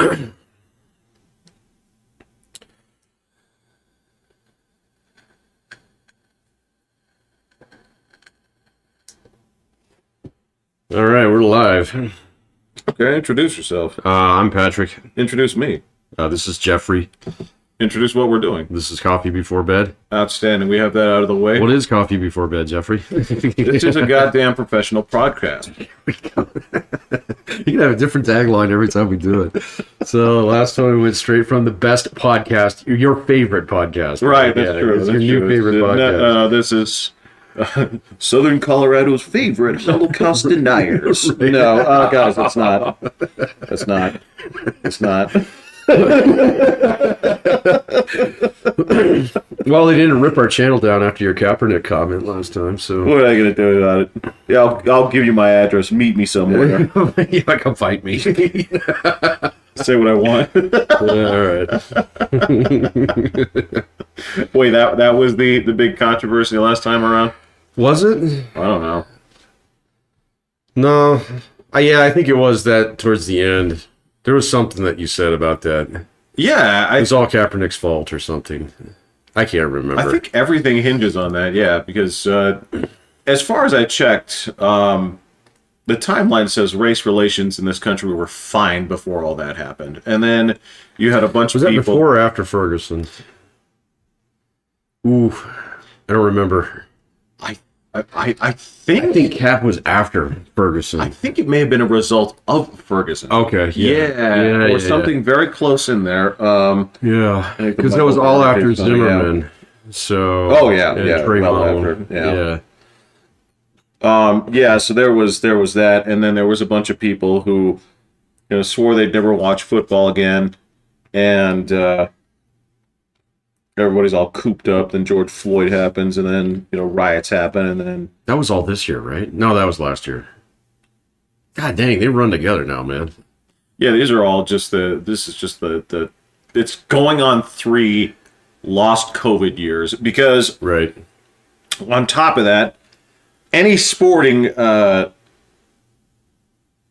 All right, we're live. Okay, introduce yourself. I'm Patrick. Introduce me. This is Jeffrey. Introduce what we're doing. This is Coffee Before Bed. Outstanding. We have that out of the way. What is Coffee Before Bed, Jeffrey? This is a goddamn professional podcast. You can have a different tagline every time we do it. So last time we went straight from the best podcast, your favorite podcast. Right, that's true. It's That's your new true. favorite podcast. This is Southern Colorado's favorite Holocaust deniers. Right. No, guys, it's not. It's not. It's not. Well, they didn't rip our channel down after your Kaepernick comment last time, so... What are I going to do about it? Yeah, I'll give you my address. Meet me somewhere. Yeah, come fight me. Say what I want. All right. Wait, that was the big controversy last time around? Was it? I don't know. No. Yeah, I think it was that towards the end. There was something that you said about that. Yeah, It was all Kaepernick's fault or something. I can't remember. I think everything hinges on that, yeah, because as far as I checked, the timeline says race relations in this country were fine before all that happened. And then you had a bunch of people... Was that before or after Ferguson? Ooh, I don't remember. I think Cap was after Ferguson. I think it may have been a result of Ferguson. Okay, Yeah, or something very close in there. Yeah, because that was all after Zimmerman. Yeah. So. Oh yeah, and yeah, Trayvon, well after, yeah. So there was that, and then there was a bunch of people who, swore they'd never watch football again, and everybody's all cooped up. Then George Floyd happens, and then riots happen, and then that was all this year, right? No, that was last year. God dang, they run together now, man. Yeah, these are all just this is just the it's going on 3 lost COVID years, because right on top of that, any sporting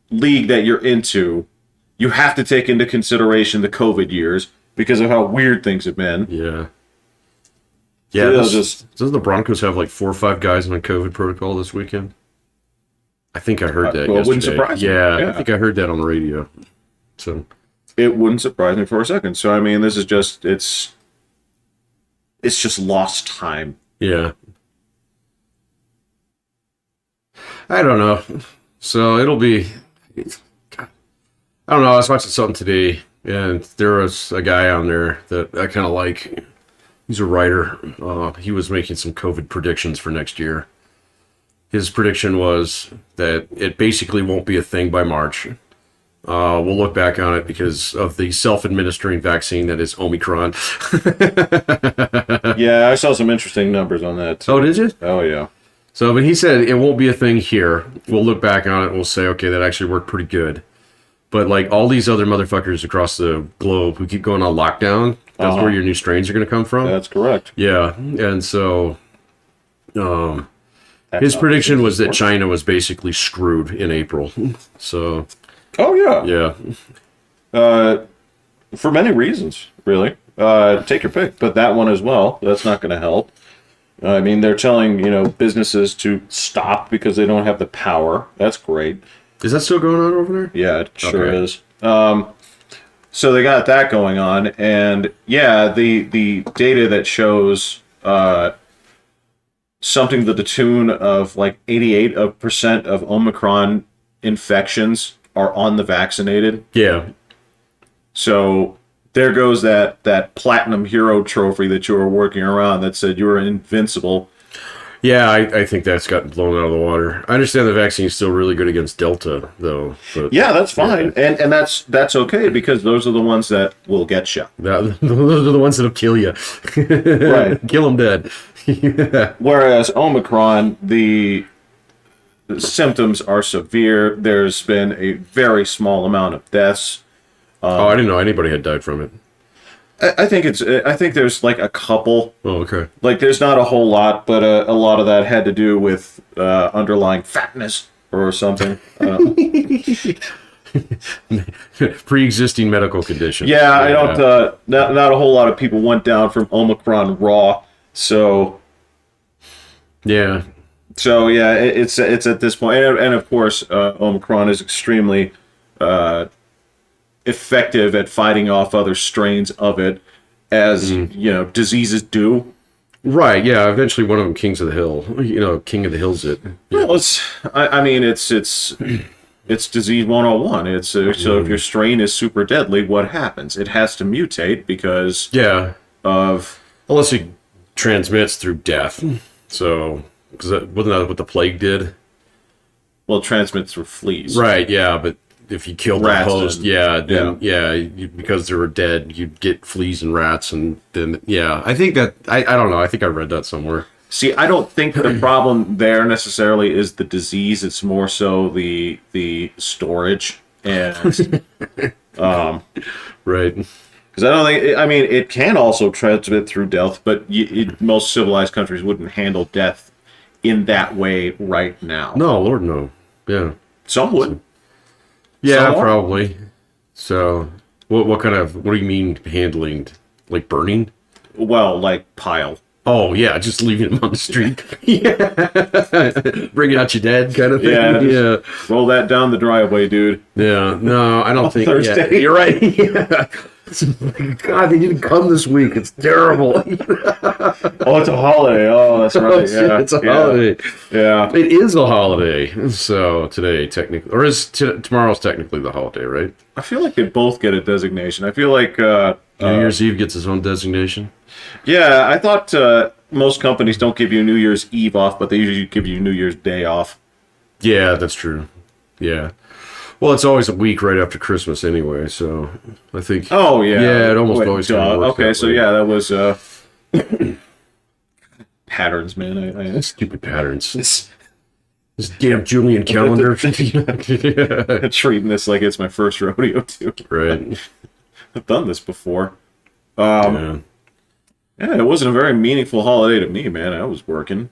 league that you're into, you have to take into consideration the COVID years because of how weird things have been. Yeah. Yeah, doesn't the Broncos have like 4 or 5 guys on a COVID protocol this weekend? I think I heard that yesterday. Wouldn't surprise me. Yeah, I think I heard that on the radio. So it wouldn't surprise me for a second. So I mean, this is just it's just lost time. Yeah. I don't know. So it'll be... I don't know. I was watching something today, and there was a guy on there that I kind of like. He's a writer. He was making some COVID predictions for next year. His prediction was that it basically won't be a thing by March. We'll look back on it because of the self-administering vaccine that is Omicron. Yeah, I saw some interesting numbers on that too. Oh, did you? Oh, yeah. So, but he said it won't be a thing here. We'll look back on it and we'll say, okay, that actually worked pretty good. But like all these other motherfuckers across the globe who keep going on lockdown, that's where your new strains are going to come from. That's correct. Yeah, and so his prediction was that China was basically screwed in April. So. Oh yeah. Yeah. For many reasons, really. Take your pick, but that one as well. That's not going to help. I mean, they're telling businesses to stop because they don't have the power. That's great. Is that still going on over there? Yeah, it sure Okay. is. So they got that going on, and yeah, the data that shows something to the tune of like 88% of Omicron infections are on the vaccinated. Yeah. So there goes that platinum hero trophy that you were working around that said you were invincible. Yeah, I think that's gotten blown out of the water. I understand the vaccine is still really good against Delta, though. But Yeah, that's fine, and that's okay because those are the ones that will get you. those are the ones that'll kill you. Right. Kill them dead. Yeah. Whereas Omicron, the symptoms are severe. There's been a very small amount of deaths. I didn't know anybody had died from it. I think there's like a couple. Oh, okay. Like there's not a whole lot, but a lot of that had to do with underlying fatness or something. Pre-existing medical condition. Yeah, I don't. Not a whole lot of people went down from Omicron raw. So Yeah. yeah, it's at this point, and of course, Omicron is extremely effective at fighting off other strains of it, as diseases do. Right. Yeah. Eventually, one of them, King of the Hill. King of the Hill's it. Yeah. Well, I mean, it's disease 101. It's so if your strain is super deadly, what happens? It has to mutate because of unless it transmits through death. So, because wasn't that what the plague did? Well, it transmits through fleas. Right. Yeah, but if you killed the Rats host, because they were dead, you'd get fleas and rats, and then I think that I don't know. I think I read that somewhere. See, I don't think the problem there necessarily is the disease. It's more so the storage and right. Because I don't think. I mean, it can also transmit through death, but most civilized countries wouldn't handle death in that way right now. No, Lord, no. Yeah. Some would. Yeah, probably. So, what do you mean handling? Like burning? Well, like pile. Oh, yeah, just leaving them on the street. Bringing out your dead kind of thing. Yeah. Roll that down the driveway, dude. Yeah. No, I don't think. Thursday. Yeah, you're right. Yeah. God, they didn't come this week. It's terrible. Oh, it's a holiday. Oh, that's right. Yeah, it's a holiday. Yeah, it is a holiday. So today, technically, or tomorrow's technically the holiday, right? I feel like they both get a designation. I feel like New Year's Eve gets its own designation. Yeah, I thought most companies don't give you New Year's Eve off, but they usually give you New Year's Day off. Yeah, that's true. Yeah. Well, it's always a week right after Christmas anyway, so I think. Oh yeah. Yeah, it almost always. Okay, so yeah, that was patterns, man. Stupid patterns. This damn Julian calendar. Treating this like it's my first rodeo too. Right. I've done this before. Yeah, it wasn't a very meaningful holiday to me, man. I was working.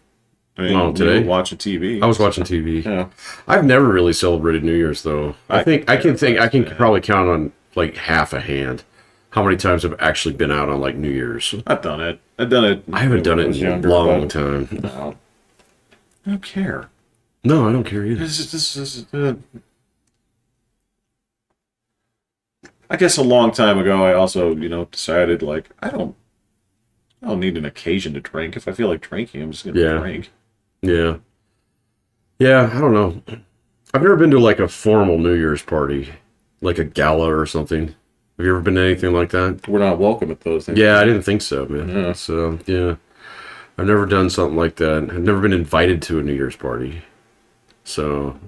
I mean, today? Watching TV. I was watching TV. Yeah. I've never really celebrated New Year's though. I can probably count on like half a hand how many times I've actually been out on like New Year's. I've done it. I haven't done it in a long time. No. I don't care. No, I don't care either. I guess a long time ago, I also, decided like I don't need an occasion to drink. If I feel like drinking, I'm just gonna drink. Yeah. Yeah, I don't know. I've never been to like a formal New Year's party, like a gala or something. Have you ever been to anything like that? We're not welcome at those things. Yeah, I didn't think so, man. Yeah. So, yeah. I've never done something like that. I've never been invited to a New Year's party. So.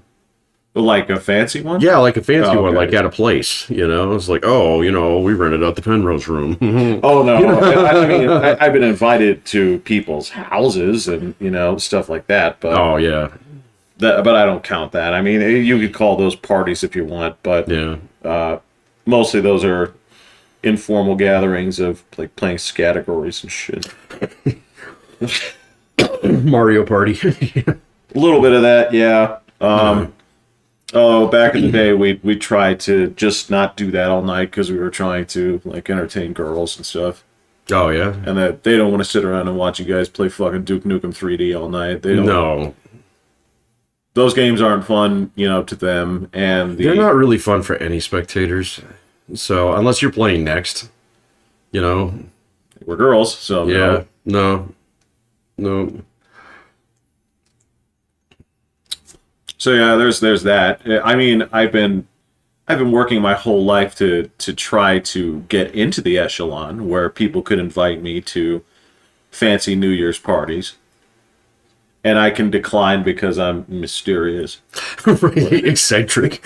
Like a fancy one? Yeah, like a fancy one, okay. like at a place, It's like, we rented out the Penrose room. Oh, no. I mean, I've been invited to people's houses and, stuff like that. But oh, yeah. But I don't count that. I mean, you could call those parties if you want, but mostly those are informal gatherings of, like, playing categories and shit. Mario Party. A little bit of that, yeah. Oh, back in the day, we tried to just not do that all night because we were trying to like entertain girls and stuff. Oh yeah, and that they don't want to sit around and watch you guys play fucking Duke Nukem 3D all night. They don't. No, those games aren't fun, to them, and they're not really fun for any spectators. So unless you're playing next, we're girls, so yeah, no. So yeah, there's that. I mean, I've been working my whole life to try to get into the echelon where people could invite me to fancy New Year's parties, and I can decline because I'm mysterious, eccentric.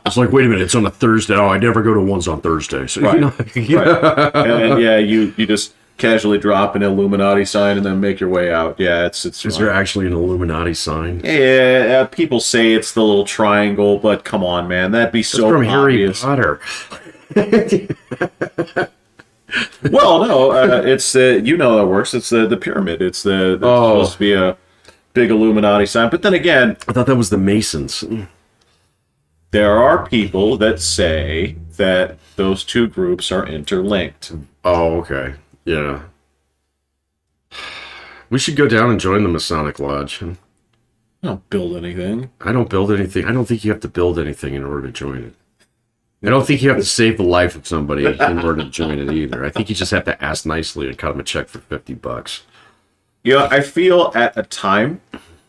It's like, wait a minute, it's on a Thursday. Oh, I never go to ones on Thursday. So right. Right. And you just casually drop an Illuminati sign and then make your way out. Yeah, it's Is there actually an Illuminati sign? Yeah, people say it's the little triangle, but come on, man, that'd be so from obvious. Harry Potter. Well, no, it's that works. It's the pyramid. It's supposed to be a big Illuminati sign. But then again, I thought that was the Masons. there are people that say that those two groups are interlinked. Oh, okay. Yeah. We should go down and join the Masonic Lodge. I don't build anything. I don't build anything. I don't think you have to build anything in order to join it. I don't think you have to save the life of somebody in order to join it either. I think you just have to ask nicely and cut them a check for $50. You know, I feel at a time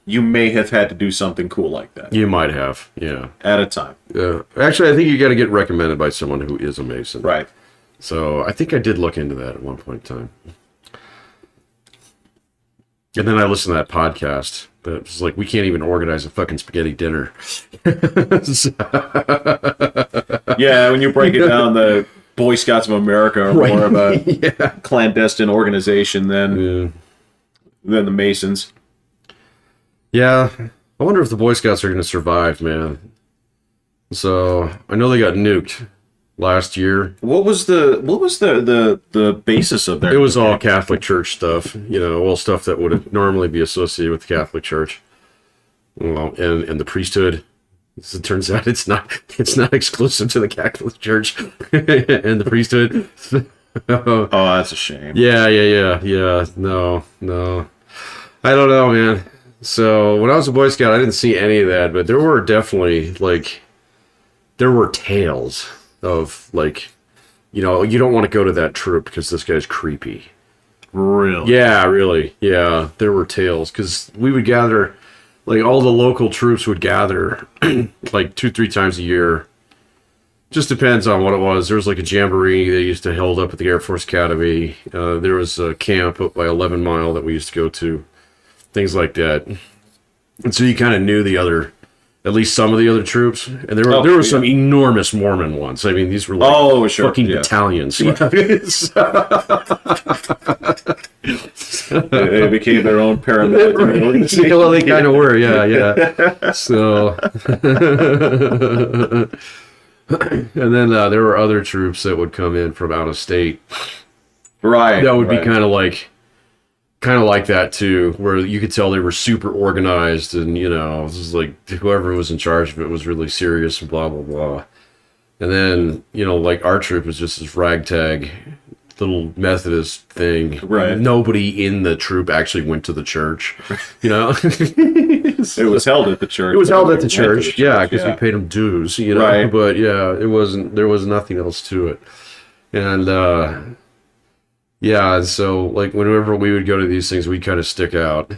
you may have had to do something cool like that. You might have, yeah. At a time. Actually, I think you got to get recommended by someone who is a Mason. Right. So I think I did look into that at one point in time. And then I listened to that podcast. But it's like, we can't even organize a fucking spaghetti dinner. Yeah, when you break it down, the Boy Scouts of America are more of a clandestine organization than the Masons. Yeah. I wonder if the Boy Scouts are going to survive, man. So, I know they got nuked last year. What was the basis of their... It was all Catholic Church stuff, all stuff that would normally be associated with the Catholic Church, and the priesthood. As it turns out, it's not exclusive to the Catholic Church and the priesthood. Oh, that's a shame. Yeah. No, I don't know, man. So when I was a Boy Scout, I didn't see any of that, but there were definitely there were tales of you don't want to go to that troop because this guy's creepy. Really? Yeah, really. Yeah, there were tales because we would gather, all the local troops would gather 2-3 times a year. Just depends on what it was. There was a jamboree they used to hold up at the Air Force Academy. There was a camp up by 11 Mile that we used to go to. Things like that. And so you kind of knew at least some of the other troops, and there were some enormous Mormon ones. I mean, these were fucking battalions. They became their own paramilitary. Well, they kind of were, yeah. So, and then there were other troops that would come in from out of state. Right. That would be kind of like that too, where you could tell they were super organized, and this is whoever was in charge of it was really serious and blah blah blah. And then our troop was just this ragtag little Methodist thing. Right. Nobody in the troop actually went to the church. It was held at the church. It was held at the church, because we paid them dues. Right. But yeah, it wasn't. There was nothing else to it, and. Yeah, so whenever we would go to these things, we'd kind of stick out.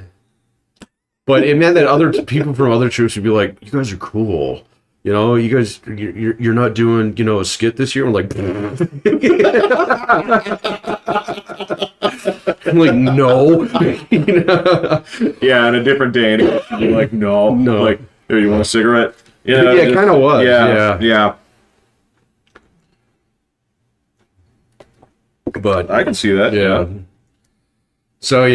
But it meant that other people from other troops would be like, "You guys are cool, you guys, you're not doing, a skit this year." I'm like, no. Yeah, on a different day, and you're like, no. Here, you want a cigarette? Yeah, it kind of was. Yeah. But I can see that. Yeah. So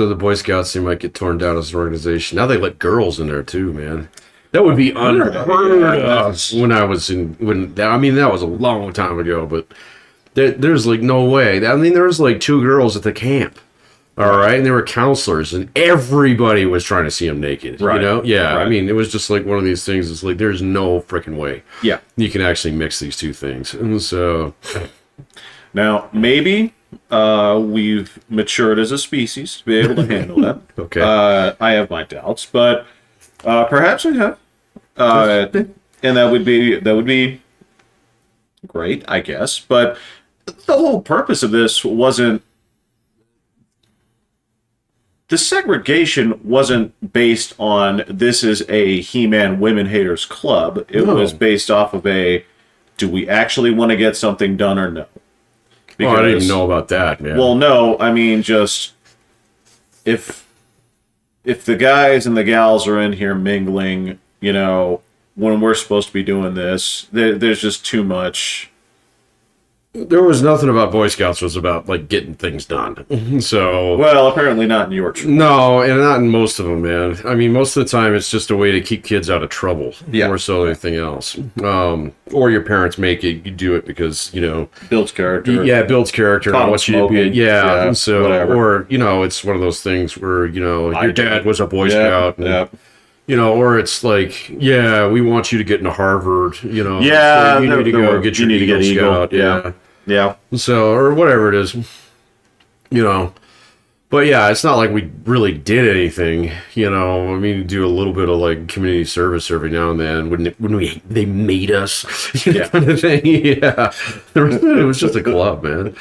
the Boy Scouts, they might get torn down as an organization. Now they let girls in there too, man. That would be unheard of when I was that was a long time ago, but there's no way. I mean, there was 2 girls at the camp. All right, and they were counselors, and everybody was trying to see them naked. Right. Yeah. Right. I mean, it was just one of these things. It's there's no freaking way. Yeah. You can actually mix these two things, and so. Now, maybe we've matured as a species to be able to handle that. Okay. I have my doubts, but perhaps we have. And that would be great, I guess. But the whole purpose of this wasn't... The segregation wasn't based on this is a He-Man Women Haters Club. It was based off of do we actually want to get something done or no? Because, I didn't even know about that, man. Well, no, I mean, just if the guys and the gals are in here mingling, when we're supposed to be doing this, there's just too much There was nothing about Boy Scouts was about like getting things done. So Well, apparently not in your church. no, and not in most of them, man. I mean, most of the time it's just a way to keep kids out of trouble, more so than anything else. Or your parents make it, you do it because Builds character. yeah, it builds character. And wants you to be, Yeah, so whatever. or it's one of those things where your dad was a Boy Scout. And, Yeah. or it's like, yeah, we want you to get into Harvard, Yeah, so you need to go get your Eagle Scout. Yeah. Yeah. So, or whatever it is, But yeah, it's not like we really did anything, I mean, do a little bit of like community service every now and then when they made us, kind of thing. Yeah, it was just a club, man.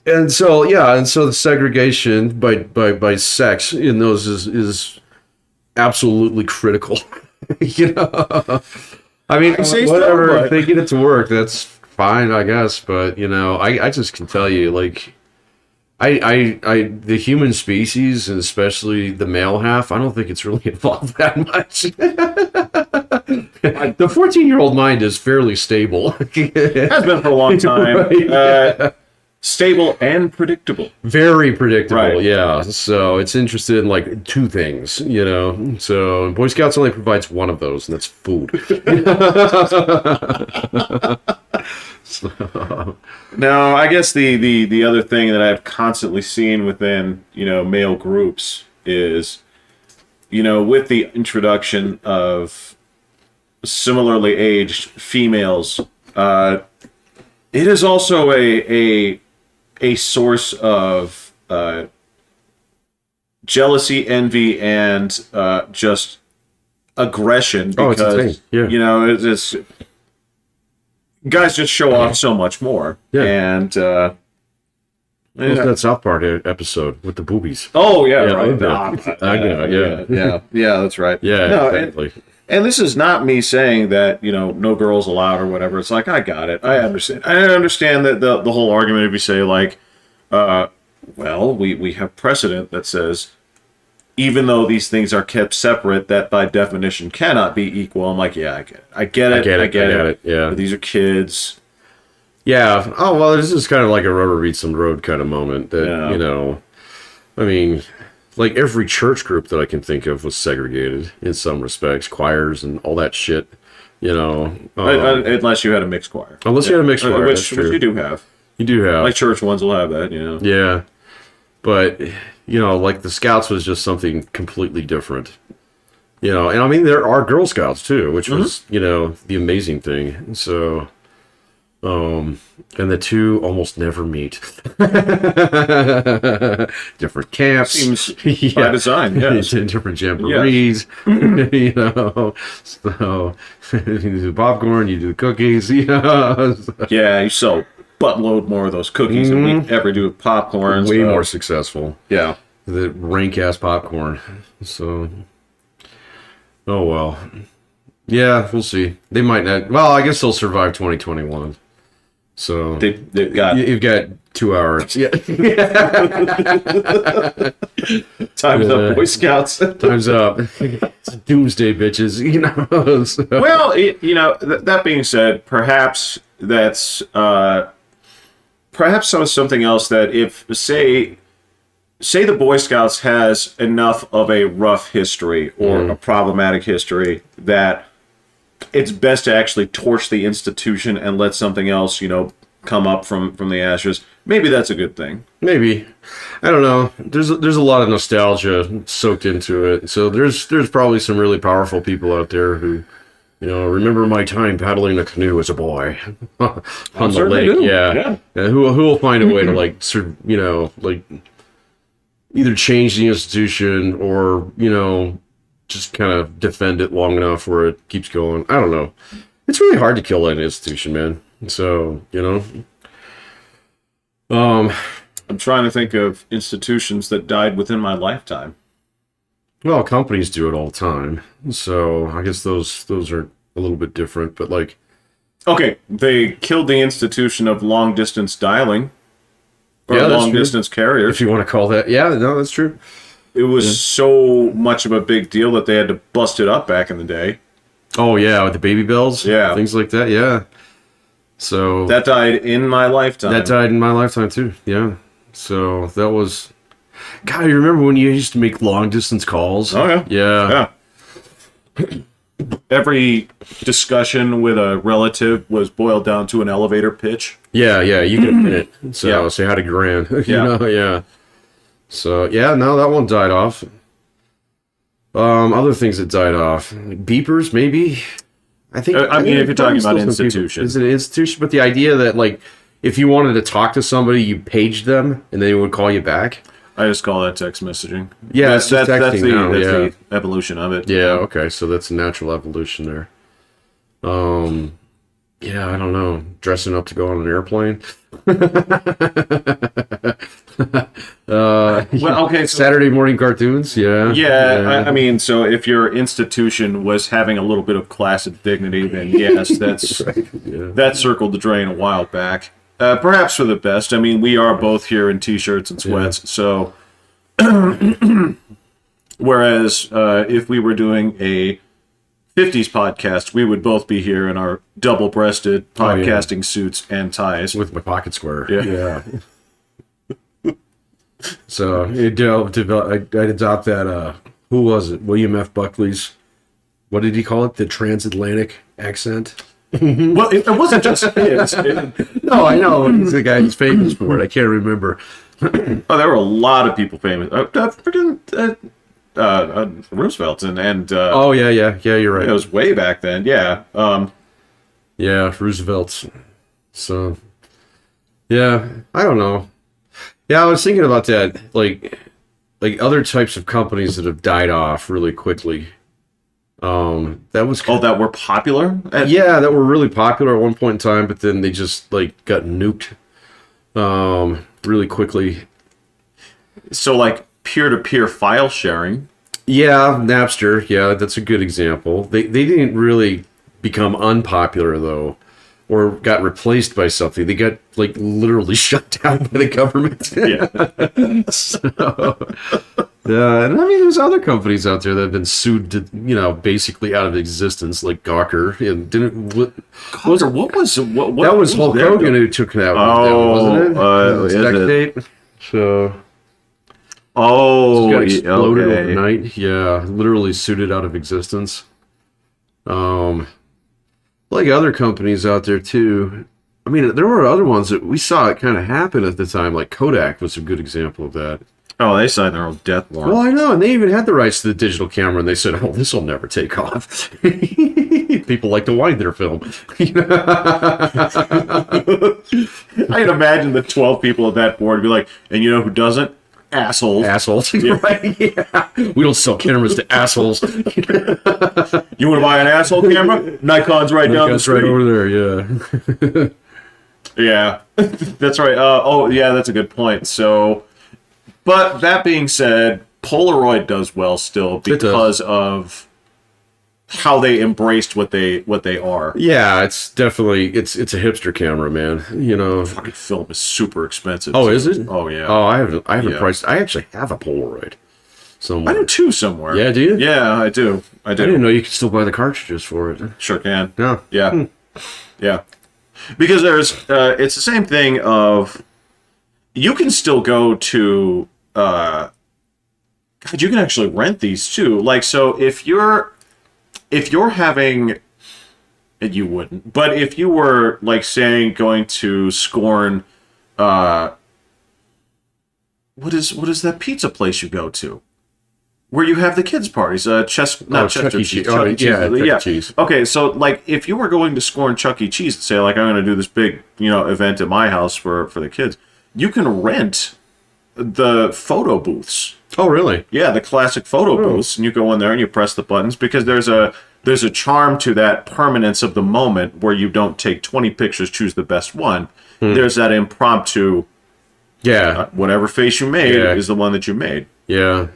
And so, the segregation by sex in those is absolutely critical. I mean, I say whatever. so, but... If they get it to work, that's fine, I guess. But I just can tell you, like, the human species, and especially the male half, I don't think it's really evolved that much. The 14-year-old mind is fairly stable. Has been for a long time. Right. Stable and predictable. Very predictable, Right. yeah. So it's interested in like two things, So Boy Scouts only provides one of those, and that's food. So. Now, I guess the other thing that I've constantly seen within male groups is with the introduction of similarly aged females, it is also a source of jealousy, envy, and just aggression because it's a thing. it's guys just show off so much more. Yeah. And what was that South Park episode with the boobies? oh yeah, Yeah, right. I know, Yeah, that's right. Yeah, No, exactly. and this is not me saying that no girls allowed or whatever. It's like I got it. I understand. I understand that the whole argument if you say like, well, we have precedent that says even though these things are kept separate, that by definition cannot be equal. I'm like, yeah, I get it. I get it. Yeah. But these are kids. Yeah. Oh, well, this is kind of like a rubber meets the road kind of moment that, I mean, like every church group that I can think of was segregated in some respects, choirs and all that shit, Unless you had a mixed choir. Unless you had a mixed choir, which you do have. You do have. Like church ones will have that, Yeah. But, like the Scouts was just something completely different. And I mean, there are Girl Scouts too, which was, the amazing thing. So, and the two almost never meet. Different camps. Seems by design, yes. Different jamborees. So, you do the popcorn, you do the cookies, Yeah, you sell buttload more of those cookies than we ever do with popcorn. Way more successful. Yeah. The rank ass popcorn. So, oh well. Yeah, we'll see. They might not. Well, I guess they'll survive 2021. So They've got you've got 2 hours. Yeah. time's up, Boy Scouts. Time's up. It's doomsday, bitches. So. Well, that being said, perhaps that's perhaps something else that if say the Boy Scouts has enough of a rough history or a problematic history that it's best to actually torch the institution and let something else, come up from the ashes. Maybe that's a good thing. Maybe. I don't know. There's a lot of nostalgia soaked into it. So there's probably some really powerful people out there who, remember my time paddling a canoe as a boy on the lake. Do. Yeah. And who will find a way to like either change the institution or, just kind of defend it long enough where it keeps going. I don't know. It's really hard to kill an institution, man. So, I'm trying to think of institutions that died within my lifetime. well, companies do it all the time. So I guess those are a little bit different, but like, Okay, they killed the institution of long distance dialing. Or Yeah, that's long true. distance carriers. if you want to call that, yeah, no, that's true. It was so much of a big deal that they had to bust it up back in the day. Oh yeah, with the baby bells, Yeah. things like that, yeah. So that died in my lifetime. That died in my lifetime too. Yeah. So that was. God, you remember when you used to make long distance calls? Oh yeah. Yeah. Yeah. Every discussion with a relative was boiled down to an elevator pitch. Yeah, you can admit it. So Yeah. say hi to Gran. you Yeah. know, yeah. So yeah, no, that one died off. Other things that died off. Beepers, maybe. I think. I mean, if you're talking about institutions, it's an institution, but the idea that like, if you wanted to talk to somebody, you paged them and they would call you back. I just call that text messaging. Yeah, it's just that's texting now, the evolution of it. Yeah, okay, so that's a natural evolution there. Yeah, I don't know. Dressing up to go on an airplane. Well, okay, so, Saturday morning cartoons, yeah. I mean, so if your institution was having a little bit of class and dignity, then yes, that's Right, yeah. that circled the drain a while back. Perhaps for the best. I mean, we are both here in t-shirts and sweats, so whereas if we were doing a 50s podcast, we would both be here in our double-breasted podcasting suits and ties. With my pocket square. Yeah. So I'd adopt that, who was it? William F. Buckley's, what did he call it? The transatlantic accent? Well, it wasn't just his. No, I know. He's the guy who's famous for it. I can't remember. Oh, there were a lot of people famous. Roosevelt and Oh, yeah, you're right. it was way back then. Yeah. Yeah, Roosevelt. So, yeah, I don't know. Yeah, I was thinking about that, like other types of companies that have died off really quickly. That was that were popular. yeah, that were really popular at one point in time, but then they just like got nuked, really quickly. So like peer-to-peer file sharing. Yeah, Napster. Yeah, that's a good example. They didn't really become unpopular though, or got replaced by something. They got like literally shut down by the government. Yeah. So, yeah, and I mean, there's other companies out there that have been sued to, basically out of existence, like Gawker. And What was that was Hulk Hogan who took that one down, wasn't it? Is Sex it? tape. So. Oh, Got exploded okay. overnight. Yeah, literally suited out of existence. Like other companies out there too. I mean, there were other ones that we saw it kind of happen at the time. Like Kodak was a good example of that. Oh, they signed their own death warrant. Well, I know, and they even had the rights to the digital camera, and they said, "Oh, this will never take off." People like to wind their film. I can imagine the 12 people at that board be like, and you know who doesn't? Assholes. Yeah. Right? Yeah. We don't sell cameras to assholes. You want to buy an asshole camera? Nikon's right down the street. Right over there, yeah. Yeah, that's right. That's a good point. So, but that being said, Polaroid does well still because of how they embraced what they are. Yeah, it's definitely it's a hipster camera, man. Fucking film is super expensive. Oh, is it? Oh yeah. Oh, I haven't Yeah. priced. I actually have a Polaroid somewhere. I do too somewhere. Yeah, do you? Yeah, I do. I I didn't know you could still buy the cartridges for it. Sure can. Yeah. Yeah. Yeah. Because there's it's the same thing of you can still go to God, you can actually rent these too. Like, so if you're having, you wouldn't, but if you were like saying going to Scorn, what is that pizza place you go to? Where you have the kids' parties, Chester Chuck E. Cheese. Cheese. Chuck Oh, E. Cheese. yeah, Chuck E. Cheese. Okay, so like if you were going to Scorn Chuck E. Cheese and say like I'm going to do this big event at my house for the kids, you can rent the photo booths. Oh, really? Yeah, the classic photo booths, and you go in there and you press the buttons because there's a charm to that permanence of the moment where you don't take 20 pictures, choose the best one. There's that impromptu. Yeah. Whatever face you made is the one that you made. Yeah.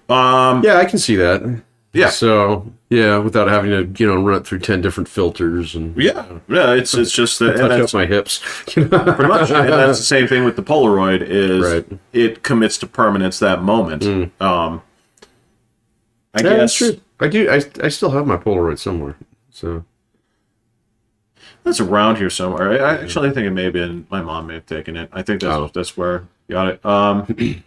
Yeah, I can see that. Yeah. So, yeah, without having to, run it through 10 different filters and Yeah, it's just that, and touch that's up my hips. pretty much, and that's the same thing with the Polaroid. Is Right. It commits to permanence that moment. I Yeah, guess that's true. I do. I still have my Polaroid somewhere. So That's around here somewhere. I actually think it may have been my mom may have taken it. I think that's where you got it.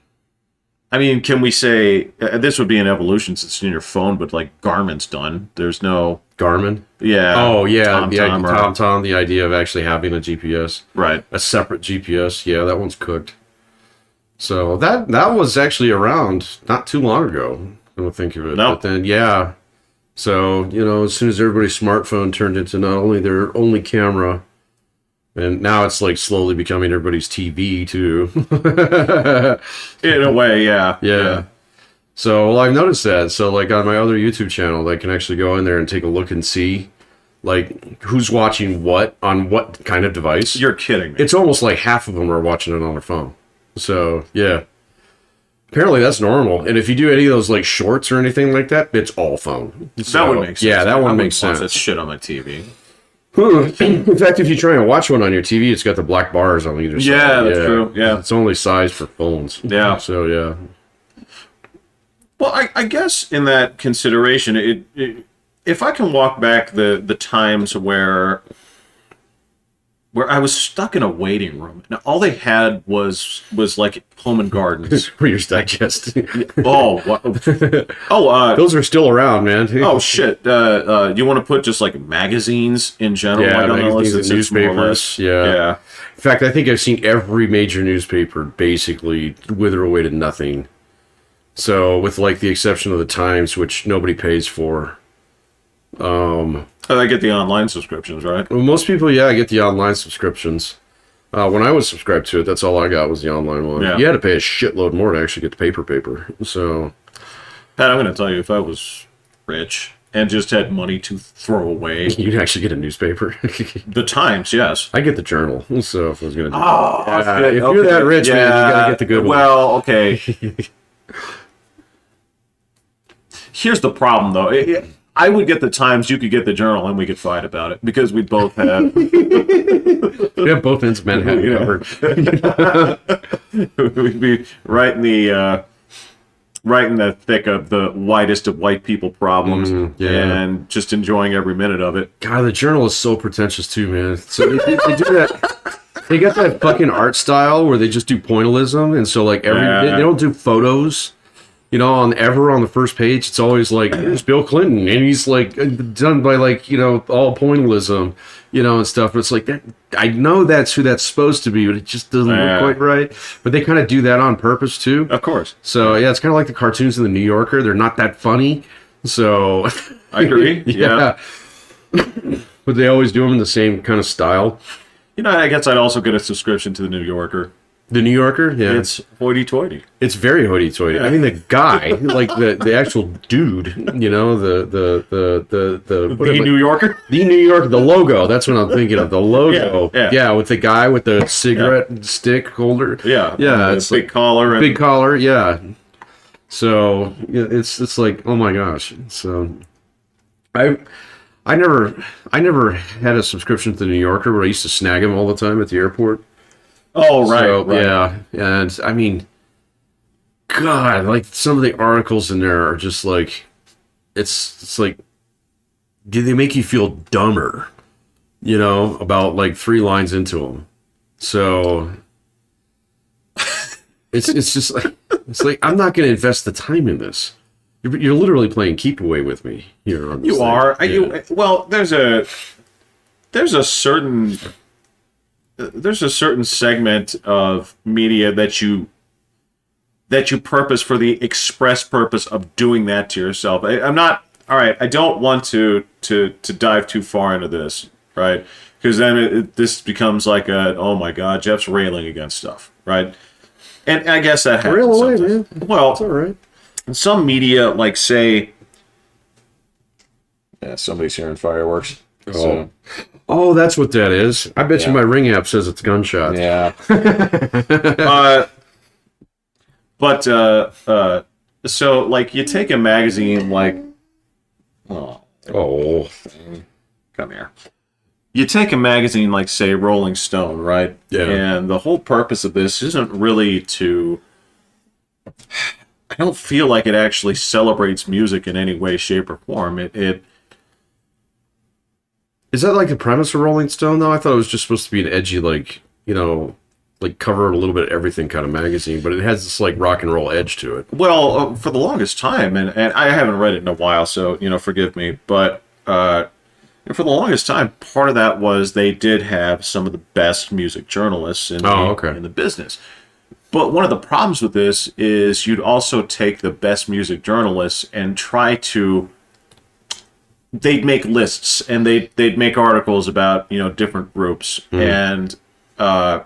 I mean, can we say this would be an evolution since it's in your phone, but like Garmin's done. There's no Garmin. yeah. Oh yeah, TomTom the idea of actually having a GPS, right. a separate GPS. Yeah, that one's cooked. So that was actually around not too long ago. I don't think of it. No. But then yeah. So, as soon as everybody's smartphone turned into not only their only camera, and now it's like slowly becoming everybody's TV too. In a way, yeah. Yeah. So, well, I've noticed that. So, like on my other YouTube channel, I can actually go in there and take a look and see, like, who's watching what on what kind of device. You're kidding me. It's almost like half of them are watching it on their phone. So, yeah. Apparently that's normal. And if you do any of those like shorts or anything like that, it's all phone. So, that would make sense. Yeah, that one makes Watch sense. that shit on my TV. In fact, if you try and watch one on your TV, it's got the black bars on either side. Yeah, that's true. Yeah. It's only sized for phones. Yeah. So, yeah. Well, I guess in that consideration, if I can walk back the times where I was stuck in a waiting room, and all they had was like Home and Gardens. Reader's Digest. Oh, what? Those are still around, man. Oh shit! You want to put just like magazines in general? Yeah, like on the magazines list? and It's more or newspapers. less- Yeah. yeah. In fact, I think I've seen every major newspaper basically wither away to nothing. So, with like the exception of the Times, which nobody pays for. I get the online subscriptions, right? Well, most people, yeah, get the online subscriptions. When I was subscribed to it, that's all I got was the online one. Yeah. You had to pay a shitload more to actually get the paper. So, Pat, I'm going to tell you, if I was rich and just had money to throw away, you'd actually get a newspaper. the Times, yes. I get the Journal. So, if I was going to do Good. if you're that rich, man, you got to get the good one. Well, okay. Here's the problem, though. I would get the Times, you could get the Journal, and we could fight about it because we both have. We have both ends of Manhattan covered. We'd be right in the thick of the whitest of white people problems, yeah. and just enjoying every minute of it. God, the Journal is so pretentious too, man. So they do that. They got that fucking art style where they just do pointillism, and so like they don't do photos. On the first page, it's always like here's Bill Clinton, and he's like done by like all pointillism, and stuff. But it's like that. I know that's who that's supposed to be, but it just doesn't look quite right. But they kind of do that on purpose too. Of course. So yeah, it's kind of like the cartoons in the New Yorker. They're not that funny. So I agree. Yeah. But they always do them in the same kind of style. I guess I'd also get a subscription to the New Yorker. The New Yorker, yeah, It's hoity-toity. it's very hoity-toity. I mean, the guy, like the actual dude, the New Yorker? the New York, the logo. That's what I'm thinking of. The logo, Yeah. with the guy with the cigarette stick holder. Yeah. Yeah, The it's big like collar. And, big collar. Yeah. So it's like, oh my gosh. So I never had a subscription to the New Yorker, but I used to snag him all the time at the airport. oh, right. So, right. yeah, and I mean, God, like some of the articles in there are just like, it's like, do they make you feel dumber? About like 3 lines into them. So it's just like I'm not going to invest the time in this. You're literally playing keep away with me here. On this You thing. are. Yeah. Well, there's a certain segment of media that you purpose for the express purpose of doing that to yourself. I'm not all right. I don't want to dive too far into this, right? Because then this becomes like oh my God, Jeff's railing against stuff, right? And I guess that happens. Rail away, sometimes. man. Well, It's all right. some media, like say, yeah, somebody's hearing fireworks. So, Oh, that's what that is. I bet you Yeah. my Ring app says it's gunshots. yeah. So like you take a magazine like, Oh. come here. You take a magazine like, say, Rolling Stone, right? Yeah. And the whole purpose of this isn't really to. I don't feel like it actually celebrates music in any way, shape, or form. It Is that like the premise of Rolling Stone though? I thought it was just supposed to be an edgy, like, like cover a little bit of everything kind of magazine, but it has this like rock and roll edge to it. Well, for the longest time, and I haven't read it in a while, so forgive me, but for the longest time, part of that was they did have some of the best music journalists in the business. But one of the problems with this is you'd also take the best music journalists and try to. They'd make lists and they'd make articles about different groups, and the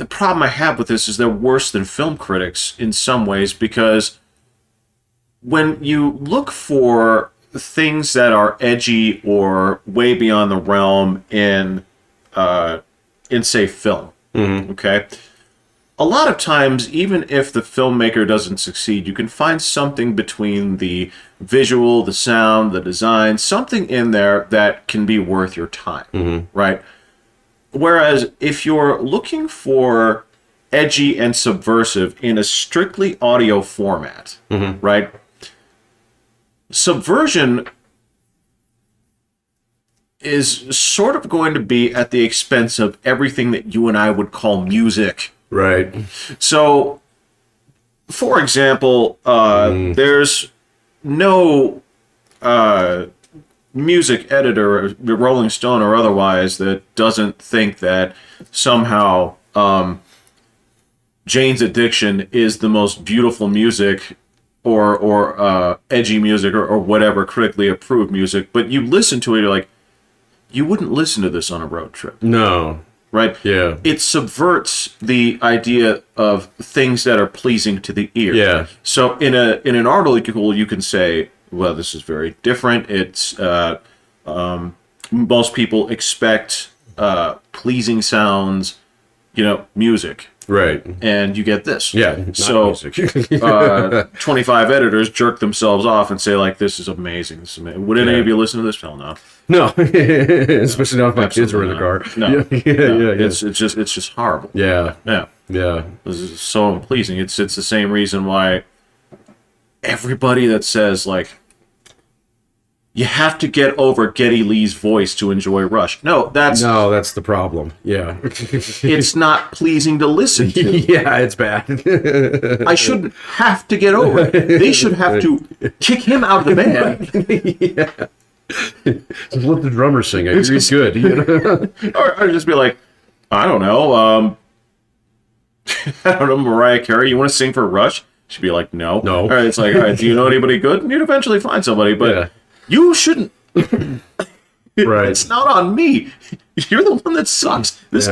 problem I have with this is they're worse than film critics in some ways, because when you look for things that are edgy or way beyond the realm in say film, okay, a lot of times, even if the filmmaker doesn't succeed, you can find something between the visual, the sound, the design, something in there that can be worth your time, right? Whereas if you're looking for edgy and subversive in a strictly audio format, right? Subversion is sort of going to be at the expense of everything that you and I would call music. Right. So, for example, there's no music editor, Rolling Stone or otherwise, that doesn't think that somehow Jane's Addiction is the most beautiful music or edgy music or whatever, critically approved music. But you listen to it, you're like, you wouldn't listen to this on a road trip. No. Right? Yeah. It subverts the idea of things that are pleasing to the ear. Yeah. So in an article, you can say, well, this is very different. It's most people expect pleasing sounds, music. Right. And you get this. Yeah. So 25 editors jerk themselves off and say, like, this is amazing. This is amazing. Would any of you listen to this? Hell no. No. Especially not if my kids were in the car. No. Yeah. It's just horrible. Yeah. Yeah. Yeah. This is so unpleasing. It's the same reason why everybody that says, like, you have to get over Geddy Lee's voice to enjoy Rush. No, that's the problem. Yeah. It's not pleasing to listen to. Yeah, it's bad. I shouldn't have to get over it. They should have to kick him out of the band. Yeah. Just let the drummer sing. I hear he's good. Or just be like, I don't know, Mariah Carey, you want to sing for Rush? She'd be like, no. No. All right, it's like, all right, do you know anybody good? And you'd eventually find somebody, but... Yeah. You shouldn't. Right. It's not on me. You're the one that sucks. This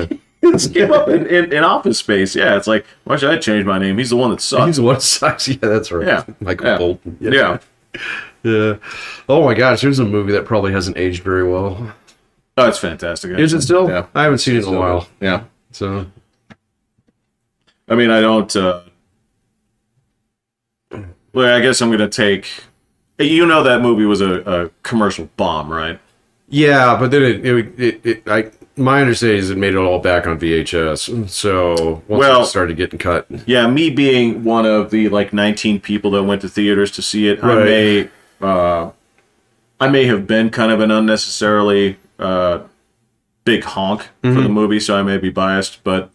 came up in Office Space. Yeah, it's like, why should I change my name? He's the one that sucks. He's the one that sucks. Yeah, that's right. Yeah. Michael Bolton. Yeah. Yeah. Oh my gosh, here's a movie that probably hasn't aged very well. Oh, it's fantastic. Is it still? Yeah. I haven't seen it in a while. Yeah. So. I mean, I don't. Well, I guess I'm going to take. That movie was a commercial bomb, right? Yeah, but then my understanding is it made it all back on VHS. So once it started getting cut. Yeah, me being one of the 19 people that went to theaters to see it, right. I may have been kind of an unnecessarily big honk for the movie, so I may be biased, but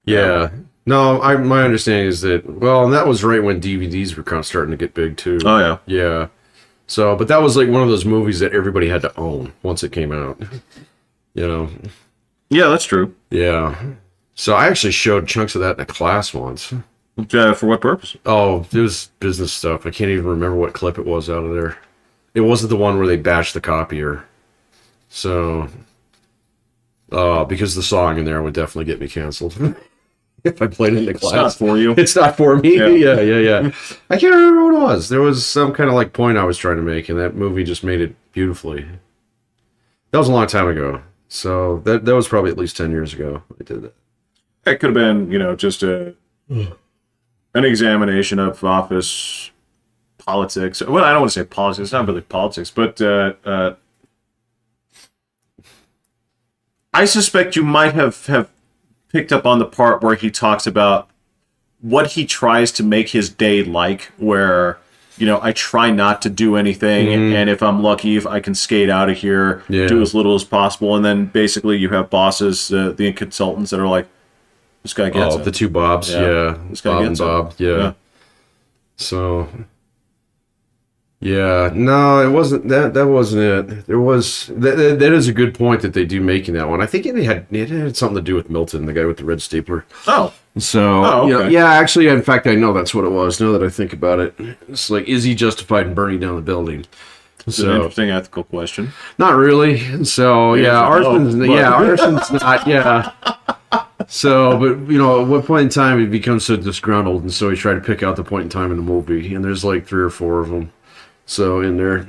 yeah. No, my understanding is that, and that was right when DVDs were kind of starting to get big, too. Oh, yeah. Yeah. So, but that was like one of those movies that everybody had to own once it came out. Yeah, that's true. Yeah. So I actually showed chunks of that in a class once. For what purpose? Oh, it was business stuff. I can't even remember what clip it was out of there. It wasn't the one where they bashed the copier. So, because the song in there would definitely get me canceled. If I played it in the class. It's not for you. It's not for me. Yeah. I can't remember what it was. There was some kind of point I was trying to make, and that movie just made it beautifully. That was a long time ago. So that was probably at least 10 years ago I did that. That could have been, just an examination of office politics. Well, I don't want to say politics. It's not really politics, but I suspect you might have picked up on the part where he talks about what he tries to make his day like, where I try not to do anything, and if I'm lucky, if I can skate out of here, do as little as possible, and then basically you have bosses, the consultants that are like, this guy gets it. The two Bobs, This guy Bob gets and Bob, it. Yeah. So, yeah, no, it wasn't that. That wasn't it. There was that is a good point that they do making that one. I think it had something to do with Milton, the guy with the red stapler. Oh. So, okay. yeah, actually, in fact, I know that's what it was. Now that I think about it, it's like, is he justified in burning down the building? It's an interesting ethical question. Not really. So, arson's not. Yeah. So, but at what point in time he becomes so disgruntled, and so he tried to pick out the point in time in the movie, and there's like 3 or 4 of them. So in there,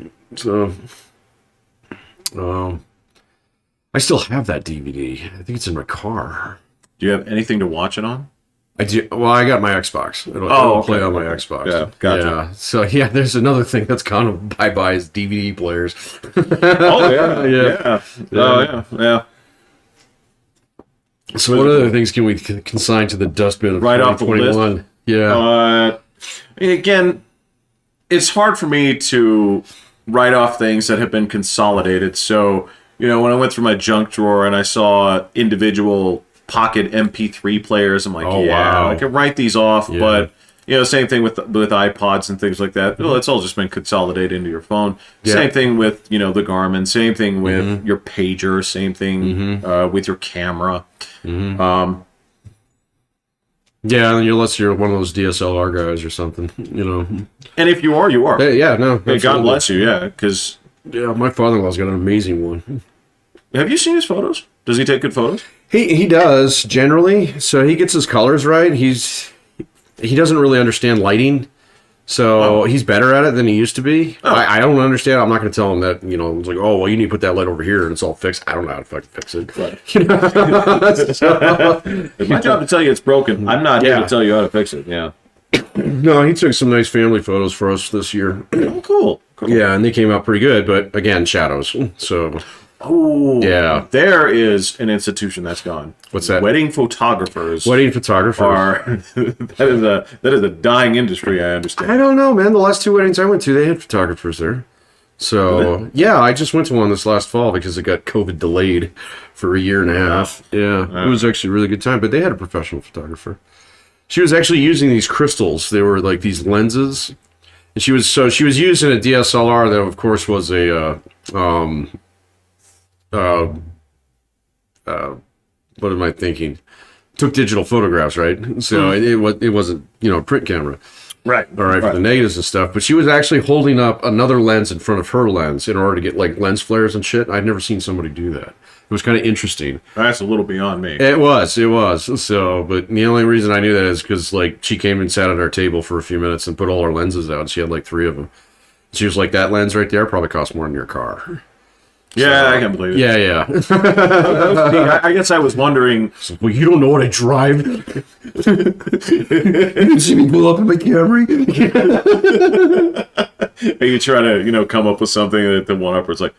I still have that DVD. I think it's in my car. Do you have anything to watch it on? I do. Well, I got my Xbox. It'll play on my Xbox. Yeah, gotcha. Yeah. So there's another thing that's kind of bye-bye is DVD players. Oh yeah. Oh yeah. So what other things can we consign to the dustbin of right off the 2021? list? Yeah. Again, it's hard for me to write off things that have been consolidated. So, when I went through my junk drawer and I saw individual pocket MP3 players, I'm like, wow. I can write these off. Yeah. But, same thing with iPods and things like that. Well, it's all just been consolidated into your phone. Yeah. Same thing with, the Garmin. Same thing with your pager. Same thing with your camera. Yeah, unless you're one of those DSLR guys or something, And if you are, you are. Hey, yeah, no. Hey, God bless you, yeah, because... Yeah, my father-in-law's got an amazing one. Have you seen his photos? Does he take good photos? He does, generally. So he gets his colors right. He doesn't really understand lighting. So he's better at it than he used to be. Oh. I don't understand. I'm not going to tell him that, it's like, oh, well, you need to put that light over here and it's all fixed. I don't know how to fucking fix it. Right. It's my job to tell you it's broken. I'm not here to tell you how to fix it. Yeah. No, he took some nice family photos for us this year. Oh, cool. Yeah, and they came out pretty good, but again, shadows. So... Oh, yeah. There is an institution that's gone. What's that? Wedding photographers. Wedding photographers are that is a dying industry. I understand. I don't know, man. The last 2 weddings I went to, they had photographers there. So yeah, I just went to one this last fall because it got COVID delayed for a year and a half. Yeah, it was actually a really good time. But they had a professional photographer. She was actually using these crystals. They were like these lenses, and she was using a DSLR that, of course, was a what am I thinking? Took digital photographs, right? So it wasn't a print camera, right? All right, for the negatives and stuff. But she was actually holding up another lens in front of her lens in order to get like lens flares and shit. I'd never seen somebody do that. It was kind of interesting. That's a little beyond me. It was. So, but the only reason I knew that is because like she came and sat at our table for a few minutes and put all our lenses out. She had like 3 of them. She was like, that lens right there probably costs more than your car. Yeah, I can believe it. Yeah. I guess I was wondering. Well, you don't know what I drive. You didn't see me pull up in my Camry. Are you trying to, come up with something that the one-upper's like,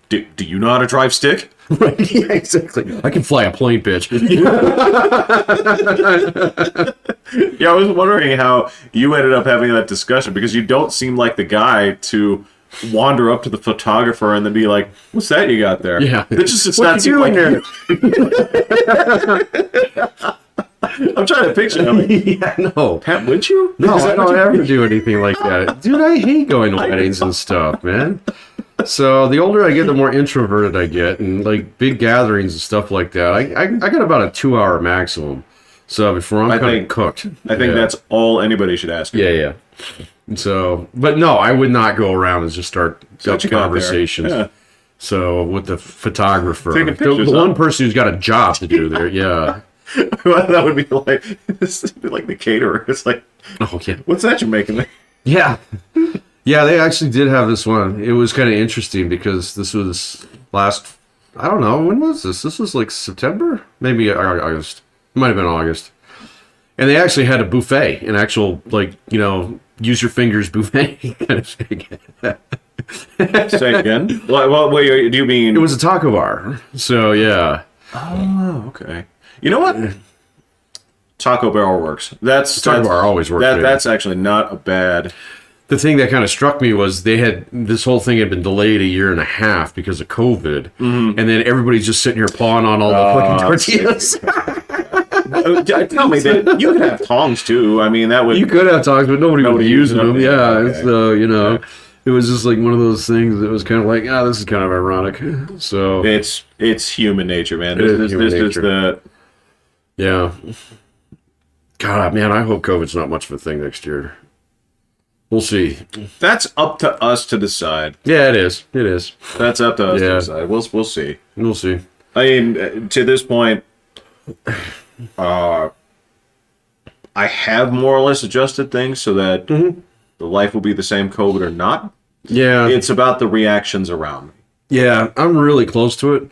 do you know how to drive stick? Right, yeah, exactly. I can fly a plane, bitch. Yeah, I was wondering how you ended up having that discussion, because you don't seem like the guy to wander up to the photographer and then be like, "What's that you got there?" Yeah, it's not seem like there. I'm trying to picture him. Yeah, no. Pat, would you? No, I don't ever do anything like that. Dude, I hate going to weddings and stuff, man. So the older I get, the more introverted I get, and like big gatherings and stuff like that. I got about a 2-hour maximum. So before I'm kind of cooked. I think that's all anybody should ask. Yeah. So, but no, I would not go around and just start conversations. Yeah. So with the photographer, the one person who's got a job to do there, yeah. Well, that would be like the caterer. It's like, oh yeah, what's that you're making there? Yeah, they actually did have this one. It was kind of interesting because this was last. I don't know, when was this? This was like September, maybe August. It might have been August. And they actually had a buffet, an actual use your fingers buffet kind of thing. Say again? What do you mean? It was a taco bar. So yeah. Oh, okay. You know what? Taco Bell works. Taco Bar always works. That's actually not a bad. the thing that kind of struck me was this whole thing had been delayed a year and a half because of COVID, and then everybody's just sitting here pawing on all the fucking tortillas. Tell me that you could have tongs too. I mean, that would You could have tongs, but nobody would be using them. Yeah, Okay. so it was just like one of those things that was kind of like, this is kind of ironic. So it's human nature, man. It is This human is nature. the yeah. God, man, I hope COVID's not much of a thing next year. We'll see. that's up to us to decide. Yeah, it is. It is. That's up to us Yeah. to decide. We'll see. We'll see. I mean, to this point, I have more or less adjusted things so that the life will be the same, COVID or not. Yeah. It's about the reactions around me. Yeah, I'm really close to it.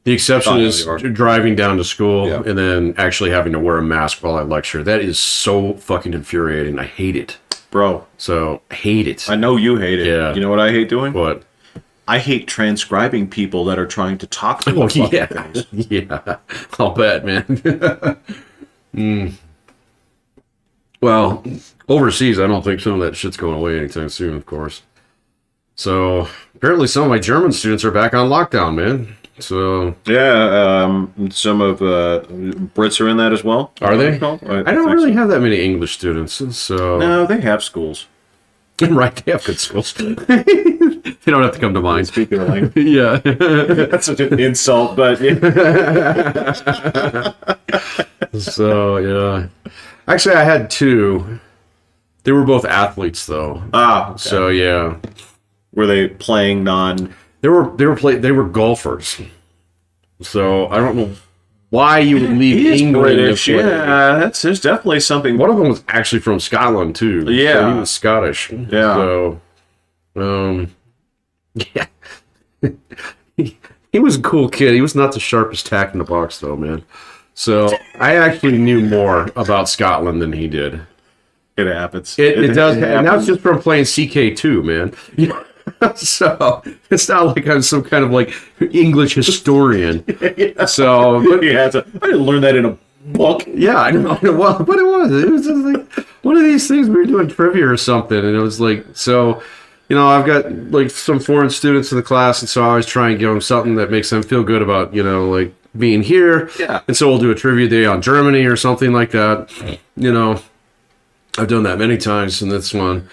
The exception Oh, is you are. driving down to school Yeah. and then actually having to wear a mask while I lecture. That is so fucking infuriating. I hate it. Bro, So, hate it. I know you hate it. Yeah. You know what I hate doing? What? I hate transcribing people that are trying to talk to Oh, me about yeah. things. Yeah. I'll bet, man. Well, overseas, I don't think some of that shit's going away anytime soon, of course. So, apparently some of my German students are back on lockdown, man. So, Yeah, some of Brits are in that as well. are they? I I don't think really so. have that many English students, so... No, they have schools. Right, they have good schools. They don't have to come to mind. Speaking of language, Yeah. that's such an insult, but yeah. So, yeah. Actually, I had two. They were both athletes, though. Okay. So, yeah. Were they playing non? They were golfers. So, I don't know why you would leave He is England. British. to play. Yeah, there's definitely something. One of them was actually from Scotland, too. Yeah. So he was Scottish. Yeah. So, yeah. He was a cool kid. He was not the sharpest tack in the box, though, man. So I actually knew more about Scotland than he did. It happens. It does, and happens. that's just from playing CK2, man. So it's not like I'm some kind of like English historian. So, but, I didn't learn that in a book. yeah, I know. Well, but it was just like one of these things we were doing trivia or something, and it was like so. I've got like some foreign students in the class, and so I always try and give them something that makes them feel good about like being here. Yeah. And so we'll do a trivia day on Germany or something like that. I've done that many times, and that's one.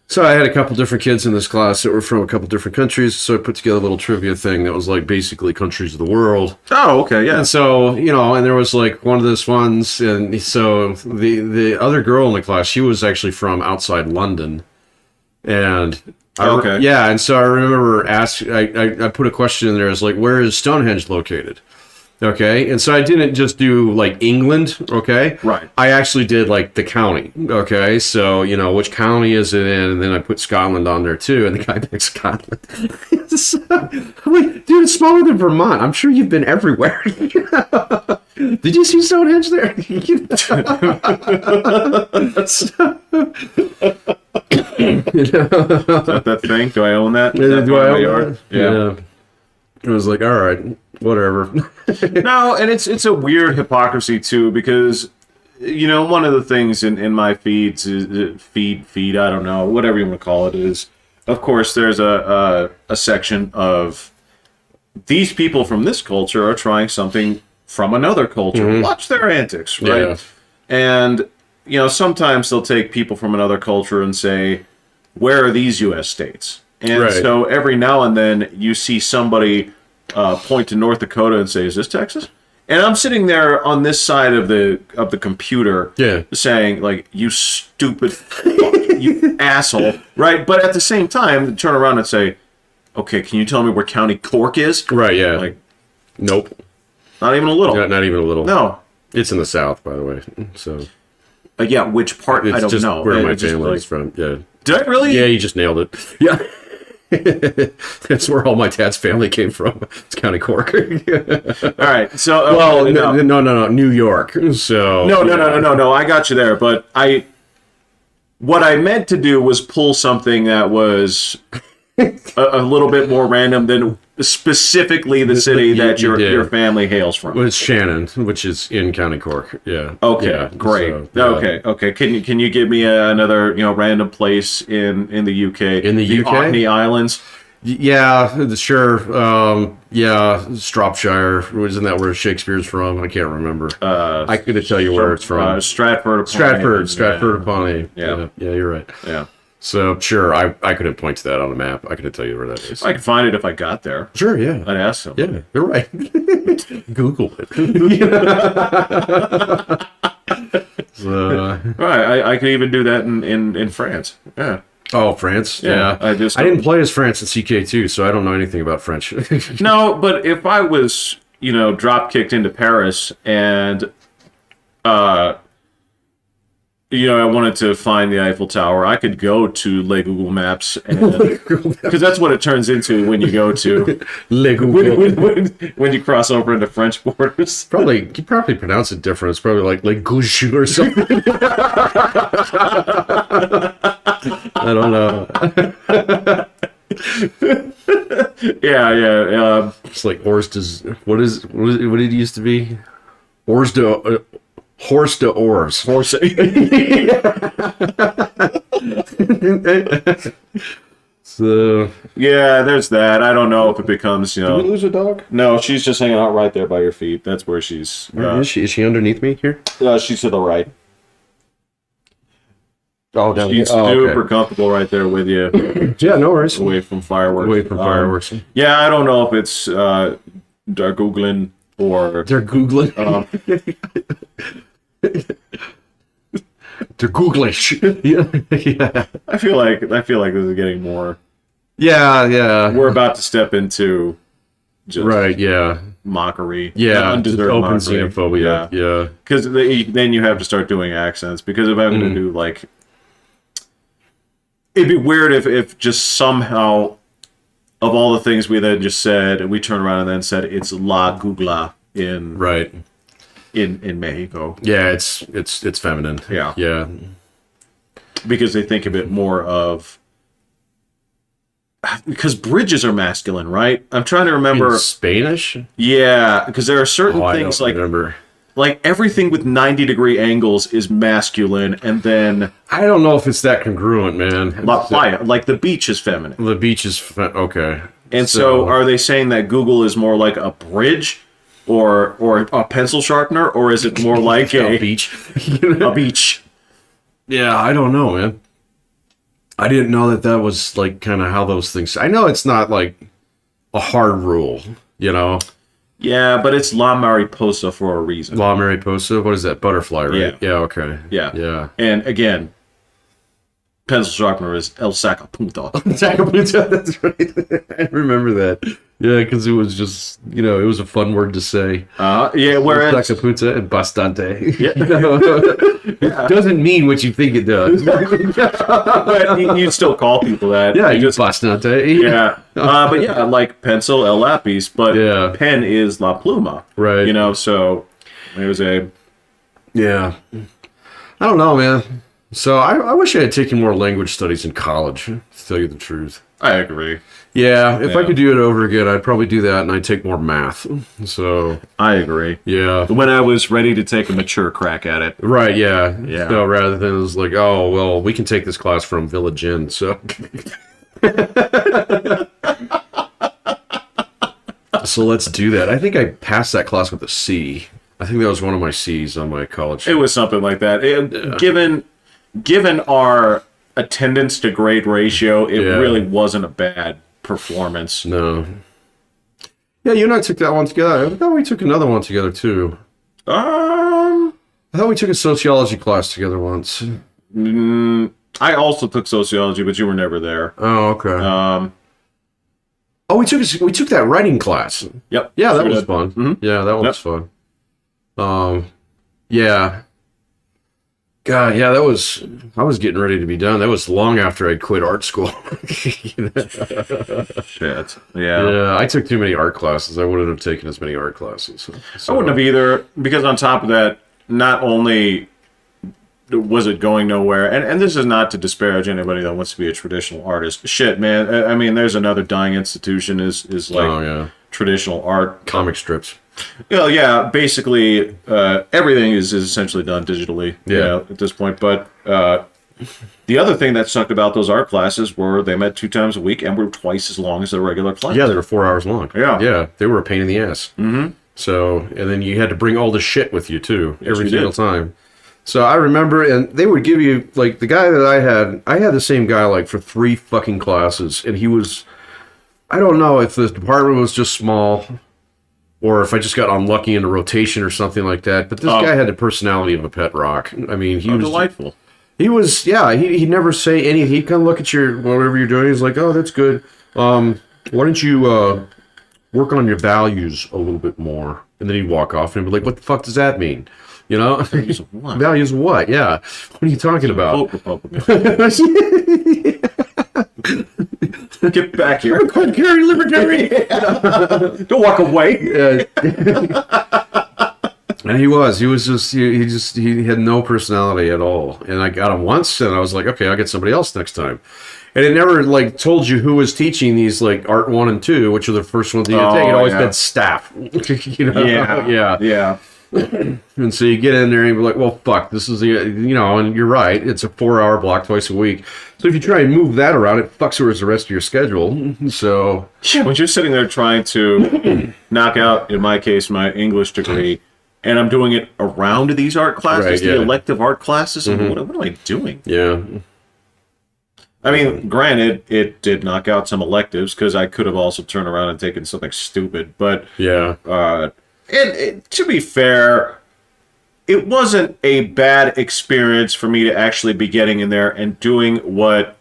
So I had a couple different kids in this class that were from a couple different countries, so I put together a little trivia thing that was like basically countries of the world. Oh, okay, yeah. And so, and there was like one of those ones, and so the other girl in the class, she was actually from outside London. And Okay. yeah, and so I remember I put a question in there. It's like, where is Stonehenge located? Okay, and so I didn't just do like England. Okay, Right. I actually did like the county. Okay, so which county is it in, and then I put Scotland on there too. And the guy picked Scotland. So, I'm like, dude, it's smaller than Vermont. I'm sure you've been everywhere. Did you see Stonehenge there? Is that thing? Do I own that? Is that Do part I of my own yard? that? Yeah. I was like, all right, whatever. No, and it's a weird hypocrisy too, because one of the things in my feeds is feed I don't know, whatever you want to call it, is of course there's a section of these people from this culture are trying something from another culture. Watch their antics, right? Yeah. And sometimes they'll take people from another culture and say, where are these U.S. states? And Right. so every now and then you see somebody point to North Dakota and say, is this Texas? And I'm sitting there on this side of the computer Yeah. saying, like, you stupid fuck, you asshole, right? But at the same time, turn around and say, okay, can you tell me where County Cork is? Right, yeah. Like, Nope. not even a little. Not even a little. No. It's in the South, by the way. So Yeah, which part? it's I don't just know. where my It's just family like- is from. Yeah. Did I really? Yeah, you just nailed it. Yeah. That's where all my dad's family came from. It's County Cork. All right. So, Well, no. no, New York. So No. I got you there, but what I meant to do was pull something that was a little bit more random than specifically the city that You did. your family hails from. Well, it's Shannon, which is in County Cork. Yeah. Okay, Yeah, great. so, yeah. Okay. Can you give me another random place in the UK? In the UK? Orkney Islands. Yeah, sure. Yeah, Shropshire. Isn't that where Shakespeare's from? I can't remember. I couldn't tell you where it's from. Stratford. Stratford upon Avon. Yeah. Yeah, you're right. Yeah. So sure, I couldn't point to that on the map. I couldn't tell you where that is. I could find it if I got there. Sure, yeah. I'd ask them. Yeah, you're right. Google it. So, Right. I could even do that in France. Yeah. oh, France. Yeah, Yeah. I didn't play as France in CK2, so I don't know anything about French. No, but if I was, drop kicked into Paris and, I wanted to find the Eiffel Tower, I could go to Le Google Maps, because that's what it turns into when you go to Le Google. when you cross over into French borders. You probably pronounce it different. It's probably like Gouche or something. I don't know. Yeah. It's like what did it used to be? Horse de Ors. Horse. So Yeah, there's that. I don't know if it becomes, did we lose a dog? No, she's just hanging out right there by your feet. That's where she's. Where is she? Is she underneath me here? She's to the right. Oh, down She's here. Oh, super okay. comfortable right there with you, Yeah, no worries. away from fireworks. Away from fireworks. Yeah, I don't know if it's Googling or. They're Googling. They're Googlish. Yeah. I feel like this is getting more. Yeah. We're about to step into just Right, yeah. mockery. Yeah, undeserved open mockery. xenophobia. Yeah. Because then you have to start doing accents. Because if I'm going to do like, it'd be weird if just somehow of all the things we then just said, and we turn around and then said it's La Googla in Right. in Mexico. Yeah, it's feminine. Yeah. Yeah. Because they think of it more of, because bridges are masculine, right? I'm trying to remember. In Spanish? Yeah, because there are certain Oh, things I don't remember. like everything with 90-degree angles is masculine, and then I don't know if it's that congruent, man. La Playa, like the beach, is feminine. The beach is okay. And so are they saying that Google is more like a bridge or a pencil sharpener, or is it more like a beach? a beach? Yeah, I don't know, man. I didn't know that was like kind of how those things. I know it's not like a hard rule, Yeah, but it's La Mariposa for a reason. La Mariposa. What is that? Butterfly, right? Yeah. Yeah. Okay. Yeah. Yeah. And again, pencil sharpener is El Sacapunta. Sacapunta, that's right. I remember that. Yeah, because it was just, it was a fun word to say. Yeah, whereas Sacapunta and bastante. Yeah. It doesn't mean what you think it does. but you'd still call people that. Yeah, you bastante. Yeah. But yeah, like pencil, El Lapis, but Yeah. pen is La Pluma. Right. So there's a. Yeah. I don't know, man. So I wish I had taken more language studies in college, to tell you the truth. I agree. Yeah, if I Yeah. could do it over again, I'd probably do that, and I'd take more math. So, I agree. yeah. When I was ready to take a mature crack at it. Right, yeah. Yeah. So rather than it was like, oh, well, we can take this class from Village Inn, so. So let's do that. I think I passed that class with a C. I think that was one of my C's on my college. It was something like that. Given our attendance to grade ratio, it Yeah. really wasn't a bad performance. No. Yeah, you and I took that one together. I thought we took another one together, too. Um, I thought we took a sociology class together once. I also took sociology, but you were never there. Oh, okay. Oh, we took that writing class. Yep. Yeah, that Sure was did. fun. Mhm. Yeah, that one was fun. Yeah. God, yeah, I was getting ready to be done. That was long after I'd quit art school. Shit. Yeah. Yeah, I took too many art classes. I wouldn't have taken as many art classes. I wouldn't have either, because on top of that, not only was it going nowhere? And this is not to disparage anybody that wants to be a traditional artist. Shit, man. I mean, there's another dying institution is like traditional art. Comic strips. Well, yeah, basically everything is essentially done digitally at this point. But the other thing that sucked about those art classes were they met 2 times a week and were twice as long as their regular class. Yeah, they were 4 hours long. Yeah. Yeah, they were a pain in the ass. Mm-hmm. So, and then you had to bring all the shit with you, too, Yes, every you single did. time. So I remember, and they would give you, like, the guy that I had the same guy, like, for 3 fucking classes, and he was, I don't know if the department was just small, or if I just got unlucky in a rotation or something like that, but this guy had the personality of a pet rock. I mean, he was delightful. He was, yeah, he'd never say anything. He'd kind of look at your, whatever you're doing, he's like, oh, that's good. Why don't you work on your values a little bit more? And then he'd walk off and he'd be like, what the fuck does that mean? You know? Values of what? Values of what? Yeah. What are you talking about? Vote Republican. Get back here. Libertarian, libertarian. Don't walk away. And he had no personality at all. And I got him once, and I was like, okay, I'll get somebody else next time. And it never like told you who was teaching these like art 1 and 2, which are the first ones you take. It always said staff. You know? Yeah. And so you get in there and be like, well, fuck, this is and you're right. It's a 4-hour block twice a week. So if you try and move that around, it fucks with the rest of your schedule. So yeah, when you're sitting there trying to knock out, in my case, my English degree, and I'm doing it around these art classes, the elective art classes, and what am I doing? Yeah. I mean, granted, it did knock out some electives because I could have also turned around and taken something stupid. But to be fair, it wasn't a bad experience for me to actually be getting in there and doing what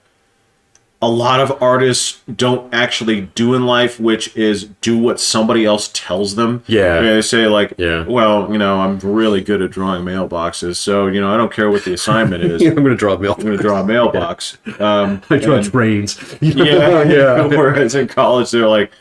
a lot of artists don't actually do in life, which is do what somebody else tells them. Yeah. They say like, well, I'm really good at drawing mailboxes, so, I don't care what the assignment is. I'm going to draw a mailbox. I'm going to draw a mailbox. I draw trains. Yeah. Whereas in college, they're like,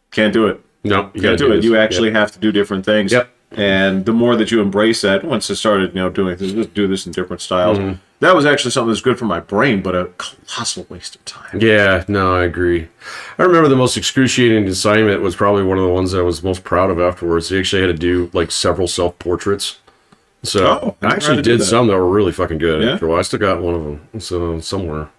can't do it. No, you can't do it. You actually have to do different things. Yep. And the more that you embrace that, once I started, doing this, just do this in different styles. That was actually something that's good for my brain, but a colossal waste of time. Yeah, no, I agree. I remember the most excruciating assignment was probably one of the ones I was most proud of afterwards. They actually had to do like several self-portraits. So I actually did some that were really fucking good. After a while, I still got one of them. So somewhere.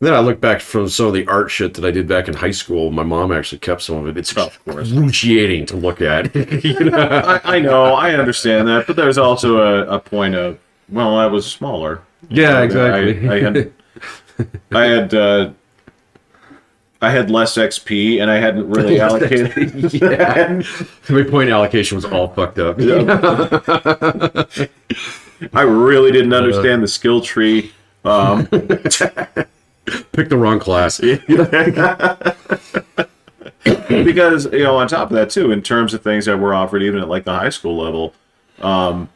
Then I look back from some of the art shit that I did back in high school. My mom actually kept some of it. It's excruciating to look at. I know, I understand that, but there's also a point of, well, I was smaller. Yeah, exactly. I had less XP, and I hadn't really allocated. My point allocation was all fucked up. I really didn't understand the skill tree. Picked the wrong class. Because, on top of that, too, in terms of things that were offered even at like the high school level, I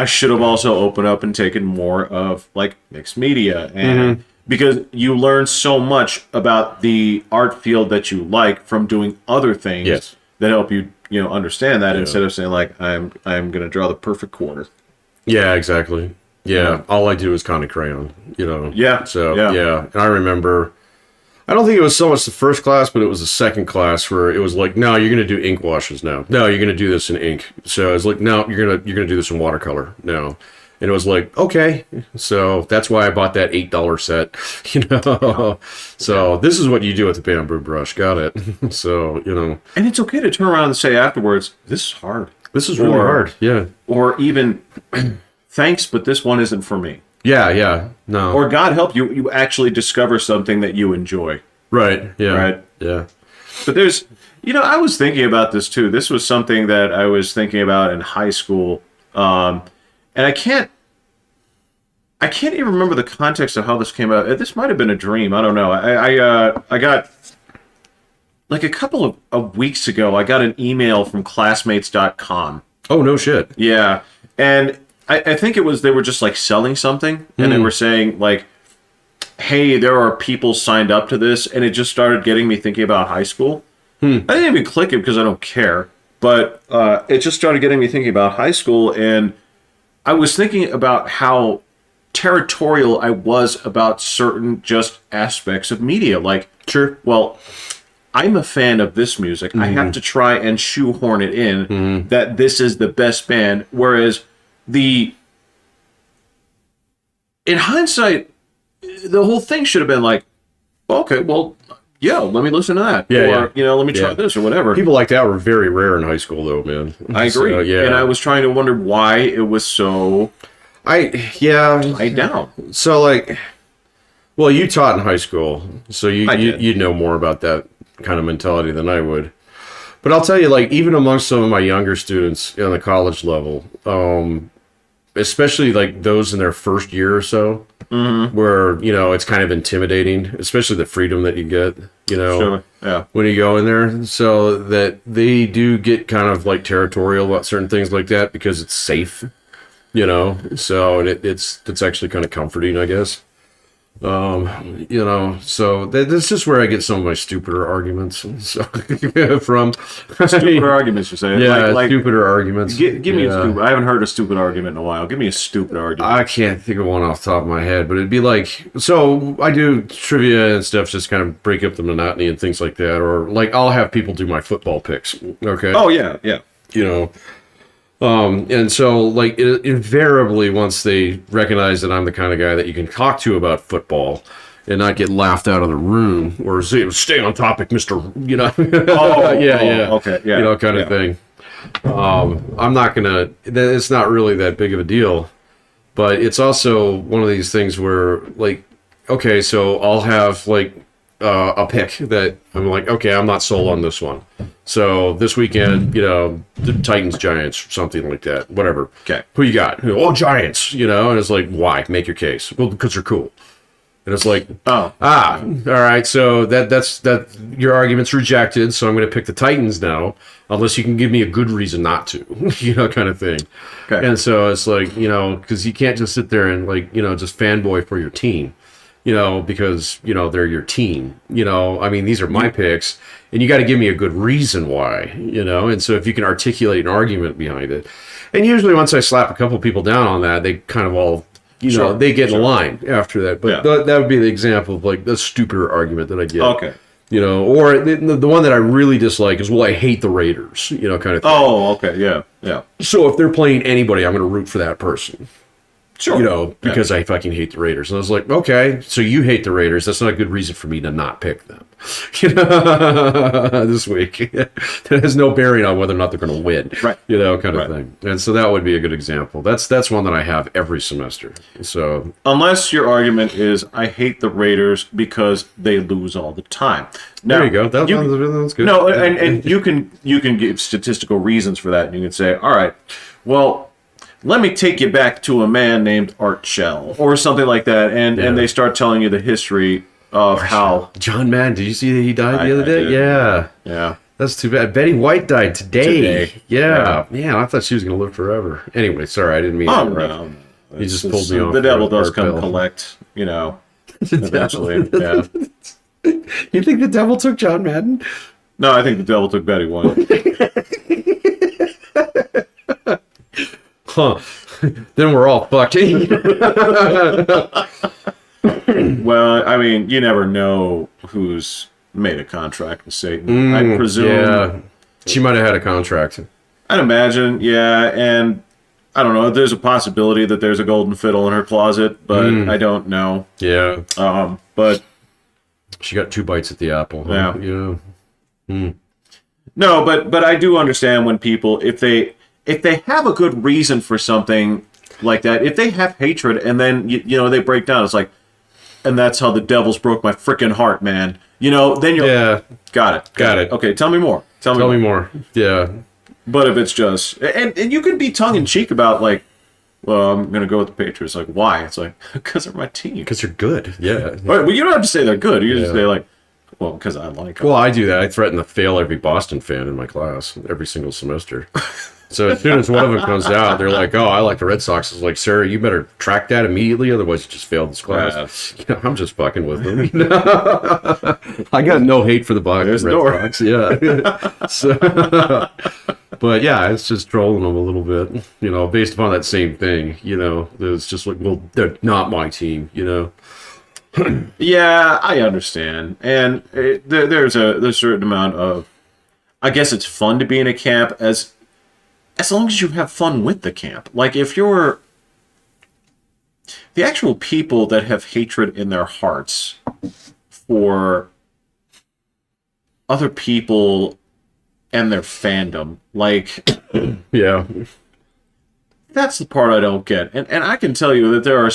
should have also opened up and taken more of like mixed media. And because you learn so much about the art field that you like from doing other things that help you, understand that instead of saying like, I'm going to draw the perfect quarter. Yeah, exactly. Yeah, all I do is Conning crayon, Yeah. So, And I remember, I don't think it was so much the first class, but it was the second class where it was like, no, you're going to do ink washes now. No, you're going to do this in ink. So I was like, no, you're going to do this in watercolor now. And it was like, okay. So that's why I bought that $8 set, So this is what you do with the bamboo brush. Got it. So, And it's okay to turn around and say afterwards, this is hard. This is really hard. Yeah. Or even... thanks, but this one isn't for me. Yeah, no. Or God help you, you actually discover something that you enjoy. Right, yeah. Right? Yeah. But there's, I was thinking about this too. This was something that I was thinking about in high school. And I can't even remember the context of how this came out. This might have been a dream. I don't know. I got, like a couple of weeks ago, I got an email from classmates.com. Oh, no shit. Yeah. And I think they were just like selling something, and they were saying like, hey, there are people signed up to this, and it just started getting me thinking about high school. I didn't even click it because I don't care, but it just started getting me thinking about high school, and I was thinking about how territorial I was about certain just aspects of media. Like, Sure. well, I'm a fan of this music. I have to try and shoehorn it in that this is the best band. Whereas in hindsight, the whole thing should have been like, okay, well, yeah, let me listen to that. Yeah, or, let me try this or whatever. People like that were very rare in high school, though, man. I agree. So, yeah. And I was trying to wonder why it was so tied down. So, like, well, you taught in high school, so you'd know more about that kind of mentality than I would. But I'll tell you, like, even amongst some of my younger students on the college level, especially like those in their first year or so, where it's kind of intimidating, especially the freedom that you get, Sure. Yeah. when you go in there, so that they do get kind of like territorial about certain things like that because it's safe, so it's actually kind of comforting, I guess. So that's just where I get some of my stupider arguments from. Stupider arguments, you're saying? Yeah, like stupider arguments. Give me a stupid. I haven't heard a stupid argument in a while. Give me a stupid argument. I can't think of one off the top of my head, but it'd be like, so I do trivia and stuff, just kind of break up the monotony and things like that, or like I'll have people do my football picks. Okay. Oh yeah, yeah. And so, like, invariably, once they recognize that I'm the kind of guy that you can talk to about football and not get laughed out of the room or say, stay on topic, Mister, Okay, yeah, kind of thing. I'm not gonna. It's not really that big of a deal, but it's also one of these things where, like, okay, so I'll have like a pick that I'm like, okay, I'm not sold on this one. So this weekend, the Titans, Giants, something like that, whatever. Okay. Who you got? Oh, Giants, and it's like, why? Make your case. Well, because they're cool. And it's like, all right, so that's your argument's rejected, so I'm going to pick the Titans now, unless you can give me a good reason not to, kind of thing. Okay. And so it's like, because you can't just sit there and like, just fanboy for your team. Because, they're your team, I mean, these are my picks and you got to give me a good reason why, and so if you can articulate an argument behind it, and usually once I slap a couple people down on that, they kind of all, they get in line after that, but that would be the example of like the stupider argument that I get. Okay. Or the one that I really dislike is, well, I hate the Raiders, kind of thing. Oh, okay. Yeah. Yeah. So if they're playing anybody, I'm going to root for that person. Sure. Because I fucking hate the Raiders. And I was like, okay, so you hate the Raiders. That's not a good reason for me to not pick them, this week. It has no bearing on whether or not they're going to win, right? Kind of thing. And so that would be a good example. That's one that I have every semester. So unless your argument is, I hate the Raiders because they lose all the time. Now, there you go. That's good. No, and you can give statistical reasons for that. And you can say, all right, well, let me take you back to a man named Art Shell or something like that, and they start telling you the history of how John Madden. Did you see that he died the other day? Did. Yeah. That's too bad. Betty White died today. Yeah. Man, I thought she was going to live forever. Anyway, sorry, I didn't mean to interrupt. No. You just pulled me off. The devil does come collect, eventually. Yeah. You think the devil took John Madden? No, I think the devil took Betty White. Huh. Then we're all fucked. Well, I mean, you never know who's made a contract with Satan. I presume. Yeah. She might have had a contract. I'd imagine, yeah. And I don't know. There's a possibility that there's a golden fiddle in her closet, but I don't know. Yeah. But she got 2 bites at the apple. Huh? Yeah. No, but I do understand when people, if they have a good reason for something like that, if they have hatred and then they break down, it's like, and that's how the devils broke my freaking heart, man. Then you're got it. Okay, tell me more. Tell me more. Yeah. But if it's just and you can be tongue in cheek about like, well, I'm gonna go with the Patriots. Like, why? It's like, because they're my team. Because they're good. Yeah. Well, you don't have to say they're good. You just say like, well, because I like them. Well, I do that. I threaten to fail every Boston fan in my class every single semester. So as soon as one of them comes out, they're like, "Oh, I like the Red Sox." It's like, "Sir, you better track that immediately, otherwise you just failed this class." I'm just fucking with them. I got no hate for the Boston Red Sox. Yeah. So, But yeah, it's just trolling them a little bit, based upon that same thing. It's just like, well, they're not my team. Yeah, I understand, and there's a certain amount of, I guess it's fun to be in a camp as long as you have fun with the camp. Like if you're the actual people that have hatred in their hearts for other people and their fandom, like Yeah. that's the part I don't get. And I can tell you that there are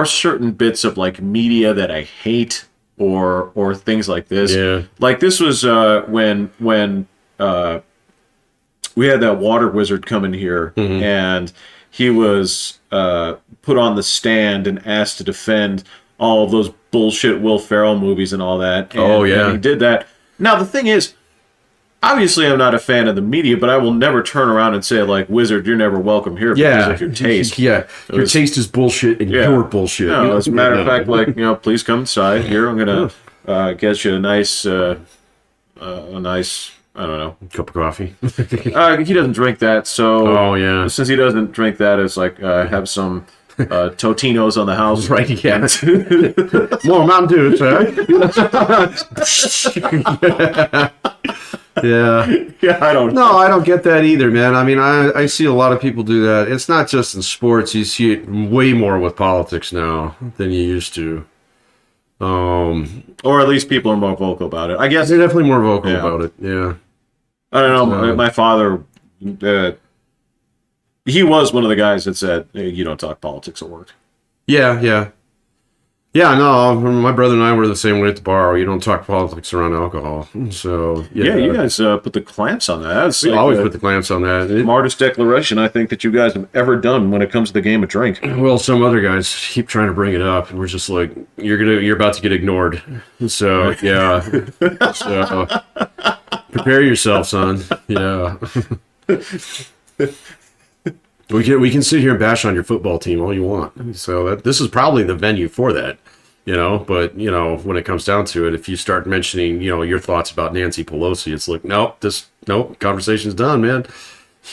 certain bits of like media that I hate or things like this. Yeah. Like this was when we had that water wizard come in here and he was put on the stand and asked to defend all of those bullshit Will Ferrell movies and all that. And he did that. Now the thing is, obviously, I'm not a fan of the media, but I will never turn around and say, like, Wizard, you're never welcome here because of your taste. Yeah, your taste is bullshit and you're bullshit. No, as a matter of fact, like, please come inside here. I'm going to get you a nice, I don't know. Cup of coffee. He doesn't drink that, so since he doesn't drink that, it's like have some Totinos on the house. Right, yeah. More Mountain Dew, sir. Yeah, I don't. No, I don't get that either, man. I mean, I see a lot of people do that. It's not just in sports. You see it way more with politics now than you used to. Or at least people are more vocal about it. I guess they're definitely more vocal about it. Yeah. I don't know. My father, he was one of the guys that said, hey, "You don't talk politics at work." Yeah. No, my brother and I were the same way at the bar. You don't talk politics around alcohol. So yeah, you guys put the clamps on that. We always put the clamps on that. Smartest declaration I think that you guys have ever done when it comes to the game of drink. Well, some other guys keep trying to bring it up, and we're just like, you're about to get ignored. So yeah, so prepare yourself, son. Yeah. We can sit here and bash on your football team all you want. So this is probably the venue for that, But when it comes down to it, if you start mentioning, your thoughts about Nancy Pelosi, it's like, nope, conversation's done, man.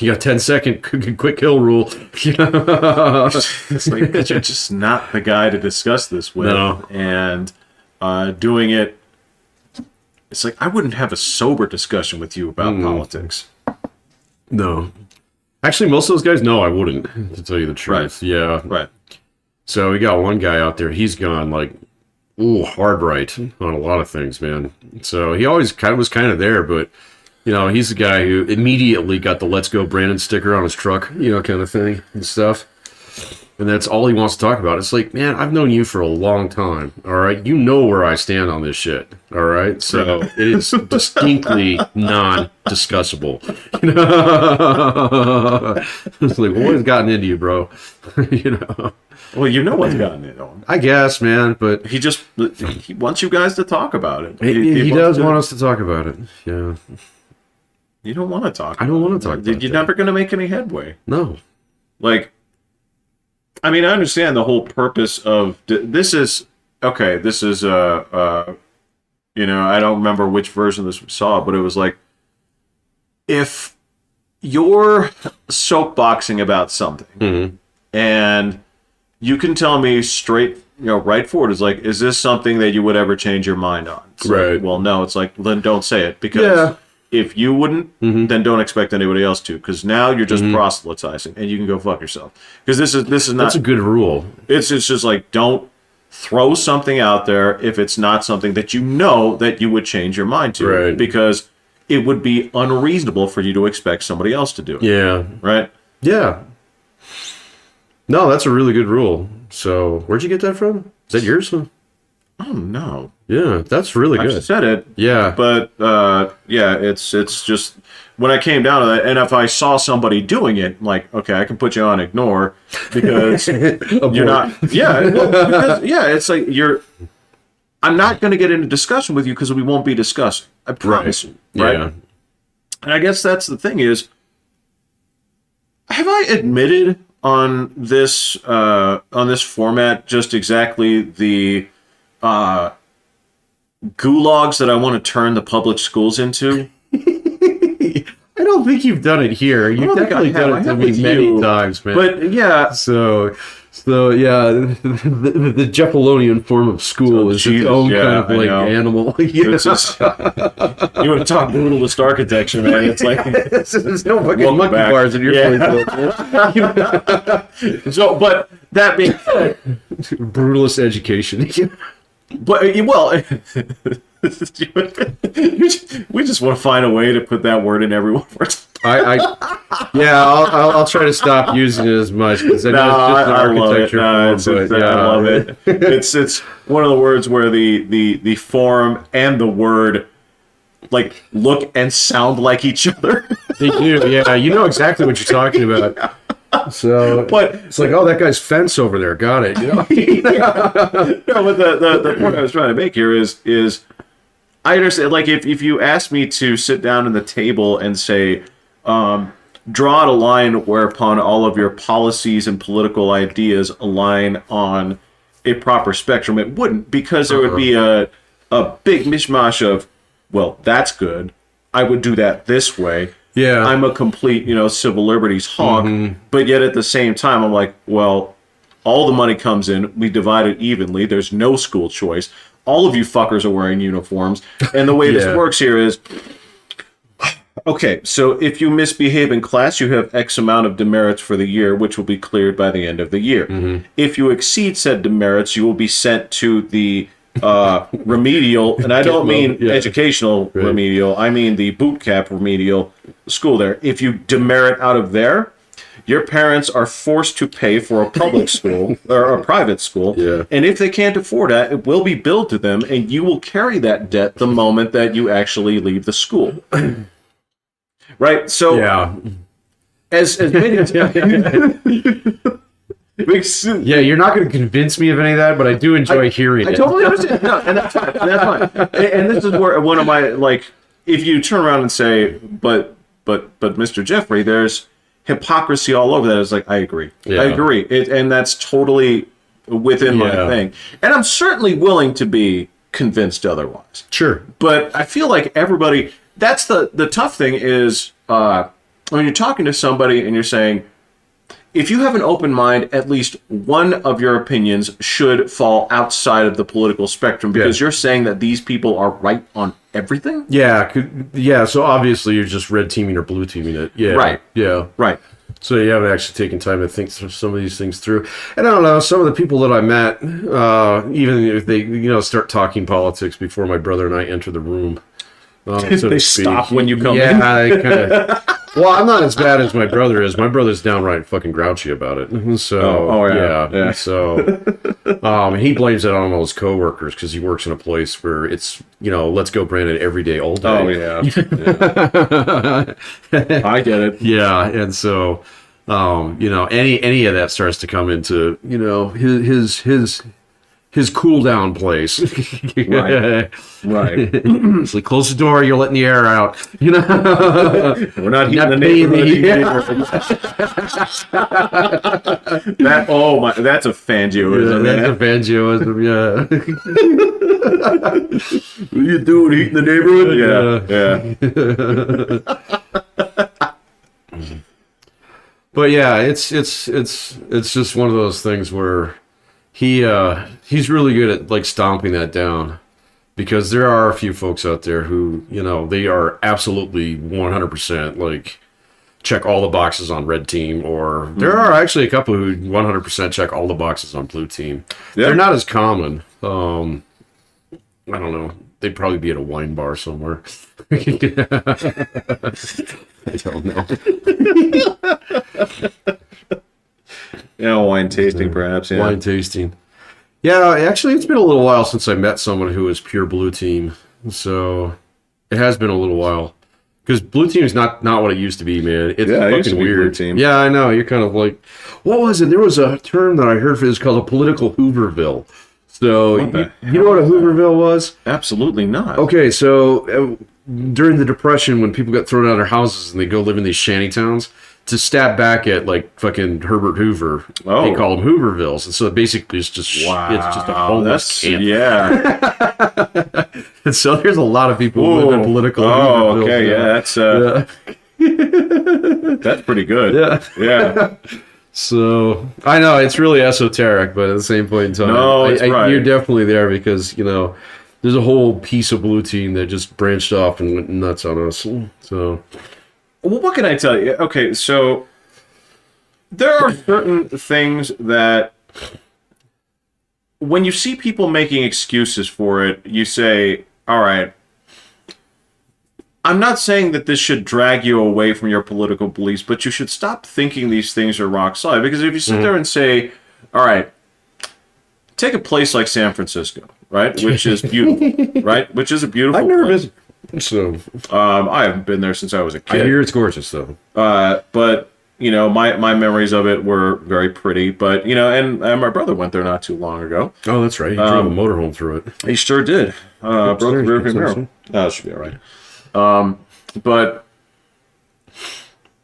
You got 10-second quick kill rule. It's like that you're just not the guy to discuss this with, and doing it. It's like I wouldn't have a sober discussion with you about politics. No. Actually, most of those guys, no, I wouldn't, to tell you the truth. Right. Yeah. Right. So we got one guy out there, he's gone like, hard right on a lot of things, man. So he always was kind of there, but, he's the guy who immediately got the Let's Go Brandon sticker on his truck, kind of thing and stuff. And that's all he wants to talk about. It's like, man, I've known you for a long time, all right? You know where I stand on this shit, all right? So it is distinctly non-discussable. It's like, what has gotten into you, bro? Well, you know what's gotten into him. I guess, man, but... He wants you guys to talk about it. He does want us to talk about it, yeah. You don't want to talk. I don't want to talk about it. You're never going to make any headway. No. Like... I mean, I understand the whole purpose of this is I don't remember which version this we saw, but it was like, if you're soapboxing about something and you can tell me straight, right forward, is like, is this something that you would ever change your mind on? It's right. Like, well, no, it's like, then don't say it, because if you wouldn't, then don't expect anybody else to, because now you're just proselytizing, and you can go fuck yourself. Because this is not. That's a good rule. It's just like, don't throw something out there if it's not something that you know that you would change your mind to, right? Because it would be unreasonable for you to expect somebody else to do it. Yeah. Right. Yeah. No, that's a really good rule. So, where'd you get that from? Is that yours? Oh no. Yeah, that's really good. I said it. Yeah. But it's just when I came down to that, and if I saw somebody doing it, like, okay, I can put you on ignore because you're not. Yeah. Well, because, it's like I'm not going to get into discussion with you because we won't be discussing. I promise you. Right. Yeah. And I guess that's the thing is, have I admitted on this format just exactly the gulags that I want to turn the public schools into? don't think you've done it here. You've definitely done it to me many times, man. But yeah. So yeah, the Jeffelonian form of school is its own kind of like animal. It's just, you want to talk brutalist architecture, man? It's like there's no fucking monkey bars in your place. So, but that being said, brutalist education. But well, we just want to find a way to put that word in every one of our. I'll try to stop using it as much because I know it's just an architecture. I love it. It's one of the words where the form and the word like look and sound like each other. They do, yeah. You know exactly what you're talking about. So, but it's like, oh, that guy's fence over there. Got it. You know? No, but the point I was trying to make here is I understand. Like, if you ask me to sit down at the table and say, draw out a line whereupon all of your policies and political ideas align on a proper spectrum, it wouldn't, because there would be a big mishmash of, well, that's good. I would do that this way. Yeah, I'm a complete, civil liberties hawk, but yet at the same time, I'm like, well, all the money comes in, we divide it evenly, there's no school choice, all of you fuckers are wearing uniforms, and the way this works here is, okay, so if you misbehave in class, you have X amount of demerits for the year, which will be cleared by the end of the year. If you exceed said demerits, you will be sent to the remedial, and I don't mean educational remedial, I mean the boot camp remedial school there. If you demerit out of there, your parents are forced to pay for a public school or a private school, and if they can't afford that, it will be billed to them, and you will carry that debt the moment that you actually leave the school. Right? So as many you're not going to convince me of any of that, but I do enjoy hearing it. I totally understand. No, and that's fine. And this is where one of my, like, if you turn around and say, but Mr. Jeffrey, there's hypocrisy all over that. It's like, I agree. I agree. And that's totally within my thing. And I'm certainly willing to be convinced otherwise. Sure. But I feel like everybody, that's the tough thing is, when you're talking to somebody and you're saying, if you have an open mind, at least one of your opinions should fall outside of the political spectrum, because you're saying that these people are right on everything? Yeah, so obviously you're just red teaming or blue teaming it. Yeah. Right. Yeah. Right. So you haven't actually taken time to think through some of these things through. And I don't know, some of the people that I met, even if they start talking politics before my brother and I enter the room. So they stop when you come in. Yeah, I kind of. Well, I'm not as bad as my brother is. My brother's downright fucking grouchy about it. So yeah. So he blames it on all his coworkers because he works in a place where it's let's go Brandon every day, all day. Oh yeah. I get it. Yeah, and so any of that starts to come into his cool down place. Right. It's like, close the door, you're letting the air out. We're not heating the neighborhood. That's a Fangioism. That's a Fangioism, What are you doing, heating the neighborhood? But yeah, it's just one of those things where he's really good at like stomping that down, because there are a few folks out there who they are absolutely 100% like check all the boxes on red team, or there are actually a couple who 100% check all the boxes on blue team. They're not as common. I don't know, they'd probably be at a wine bar somewhere. I don't know. Wine tasting, perhaps. Yeah. Wine tasting. Yeah, actually, it's been a little while since I met someone who was pure blue team. So it has been a little while, because blue team is not what it used to be, man. It's fucking weird. Blue team. Yeah, I know. You're kind of like, what was it? There was a term that I heard for this called a political Hooverville. So you know what a Hooverville was? Absolutely not. Okay, so during the Depression, when people got thrown out of their houses and they go live in these shanty towns, to stab back at like fucking Herbert Hoover, they call them Hoovervilles, and so basically it's just it's just a homeless camp. Yeah. And so there's a lot of people who live in political. Oh, okay, yeah, that's That's pretty good. Yeah. Yeah. So I know it's really esoteric, but at the same point in time, No, it's right. you're definitely there because, you know, there's a whole piece of blue team that just branched off and went nuts on us. So, Well, what can I tell you? Okay, so there are certain things that when you see people making excuses for it, you say, all right, I'm not saying that this should drag you away from your political beliefs, but you should stop thinking these things are rock solid. Because if you sit there and say, all right, take a place like San Francisco, right, which is beautiful, right, which is a beautiful I've never place. visited. So I haven't been there since I was a kid. I hear it's gorgeous, though. But you know, my memories of it were very pretty. But you know, and my brother went there not too long ago. Oh, that's right. He drove a motorhome through it. He sure did. Broke the rearview mirror. That should be all right. But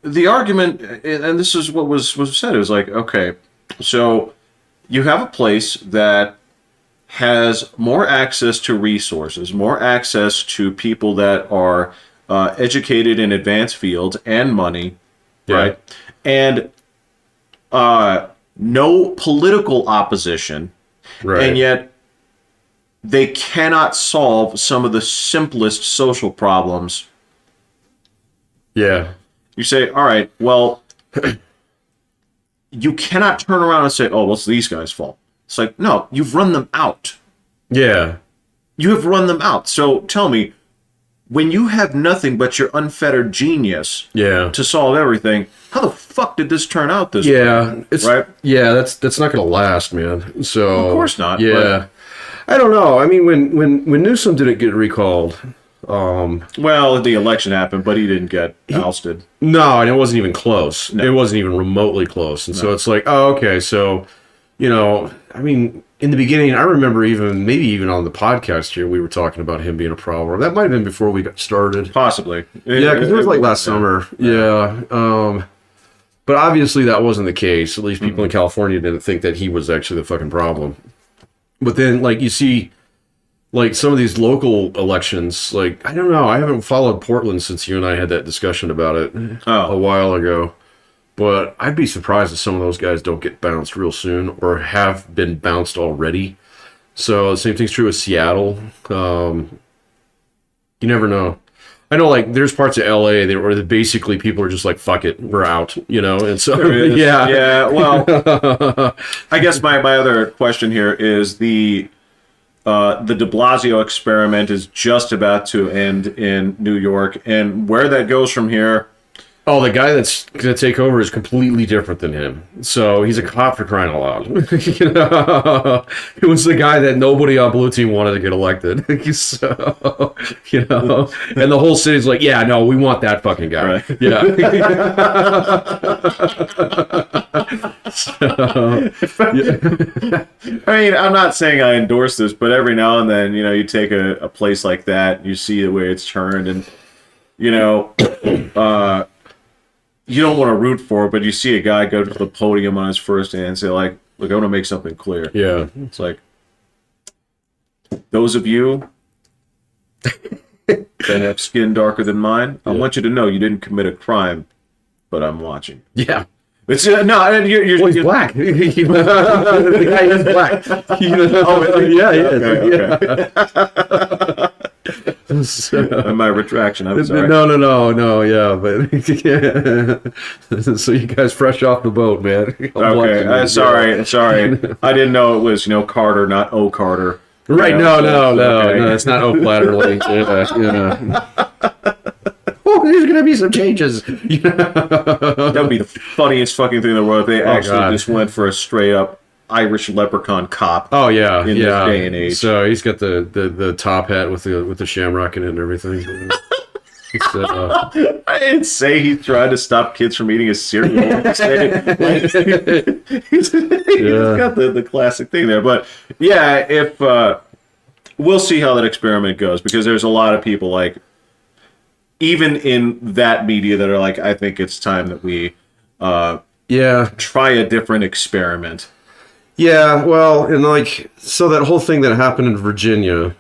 the argument, and this is what was said, it was like, okay, so you have a place that has more access to resources, more access to people that are educated in advanced fields and money, Yeah. right? And no political opposition, Right. and yet they cannot solve some of the simplest social problems. Yeah. You say, all right, well, you cannot turn around and say, oh, well, it's these guys' fault. It's like, no, you've run them out. Yeah. You have run them out. So tell me, when you have nothing but your unfettered genius Yeah. to solve everything, how the fuck did this turn out this way? Yeah. It's Right? Yeah, that's not gonna last, man. So Of course not, Yeah. I don't know. I mean, when Newsom didn't get recalled, Well, the election happened, but he didn't get ousted. no, and it wasn't even close. No. It wasn't even remotely close. And so it's like, oh, okay. So, you know, I mean, in the beginning, I remember maybe even on the podcast here, we were talking about him being a problem. That might have been before we got started. Possibly. Yeah, because it was like last summer. Yeah. But obviously that wasn't the case. At least people in California didn't think that he was actually the fucking problem. But then, like, you see, like, some of these local elections, like, I don't know. I haven't followed Portland since you and I had that discussion about it a while ago. But I'd be surprised if some of those guys don't get bounced real soon or have been bounced already. So the same thing's true with Seattle. You never know. I know, like, there's parts of LA where basically people are just like, fuck it, we're out, you know? And so, yeah. Yeah, well, I guess my other question here is the de Blasio experiment is just about to end in New York, and where that goes from here. Oh, the guy that's going to take over is completely different than him. So he's a cop, for crying out loud. You know? It was the guy that nobody on Blue Team wanted to get elected. So, you know, and the whole city's like, yeah, no, we want that fucking guy. Right. Yeah. I mean, I'm not saying I endorse this, but every now and then, you know, you take a place like that, you see the way it's turned, and, you know, you don't want to root for it, but you see a guy go to the podium on his first day and say, like, look, I want to make something clear. Yeah. It's like, those of you that have skin darker than mine, I want you to know you didn't commit a crime, but I'm watching. Yeah. It's no, you're Well, he's black. The guy is black. Oh, really? Yeah, Okay. So, My retraction. I'm sorry. No, yeah, but yeah. So you guys fresh off the boat, man. Okay, sorry. I didn't know it was, you know, Carter, not O. Carter. Right? You No, know, no, it's not Oak Latterly. Yeah. Oh, there's gonna be some changes. That would be the funniest fucking thing in the world if they actually God. just went for a straight up Irish leprechaun cop. Oh yeah, In this day and age. So he's got the top hat with the shamrock in it and everything. I didn't say he tried to stop kids from eating his cereal. He's got the classic thing there. But yeah, if we'll see how that experiment goes, because there's a lot of people, like, even in that media, that are like, I think it's time that we try a different experiment. Yeah, well, and like, so that whole thing that happened in Virginia,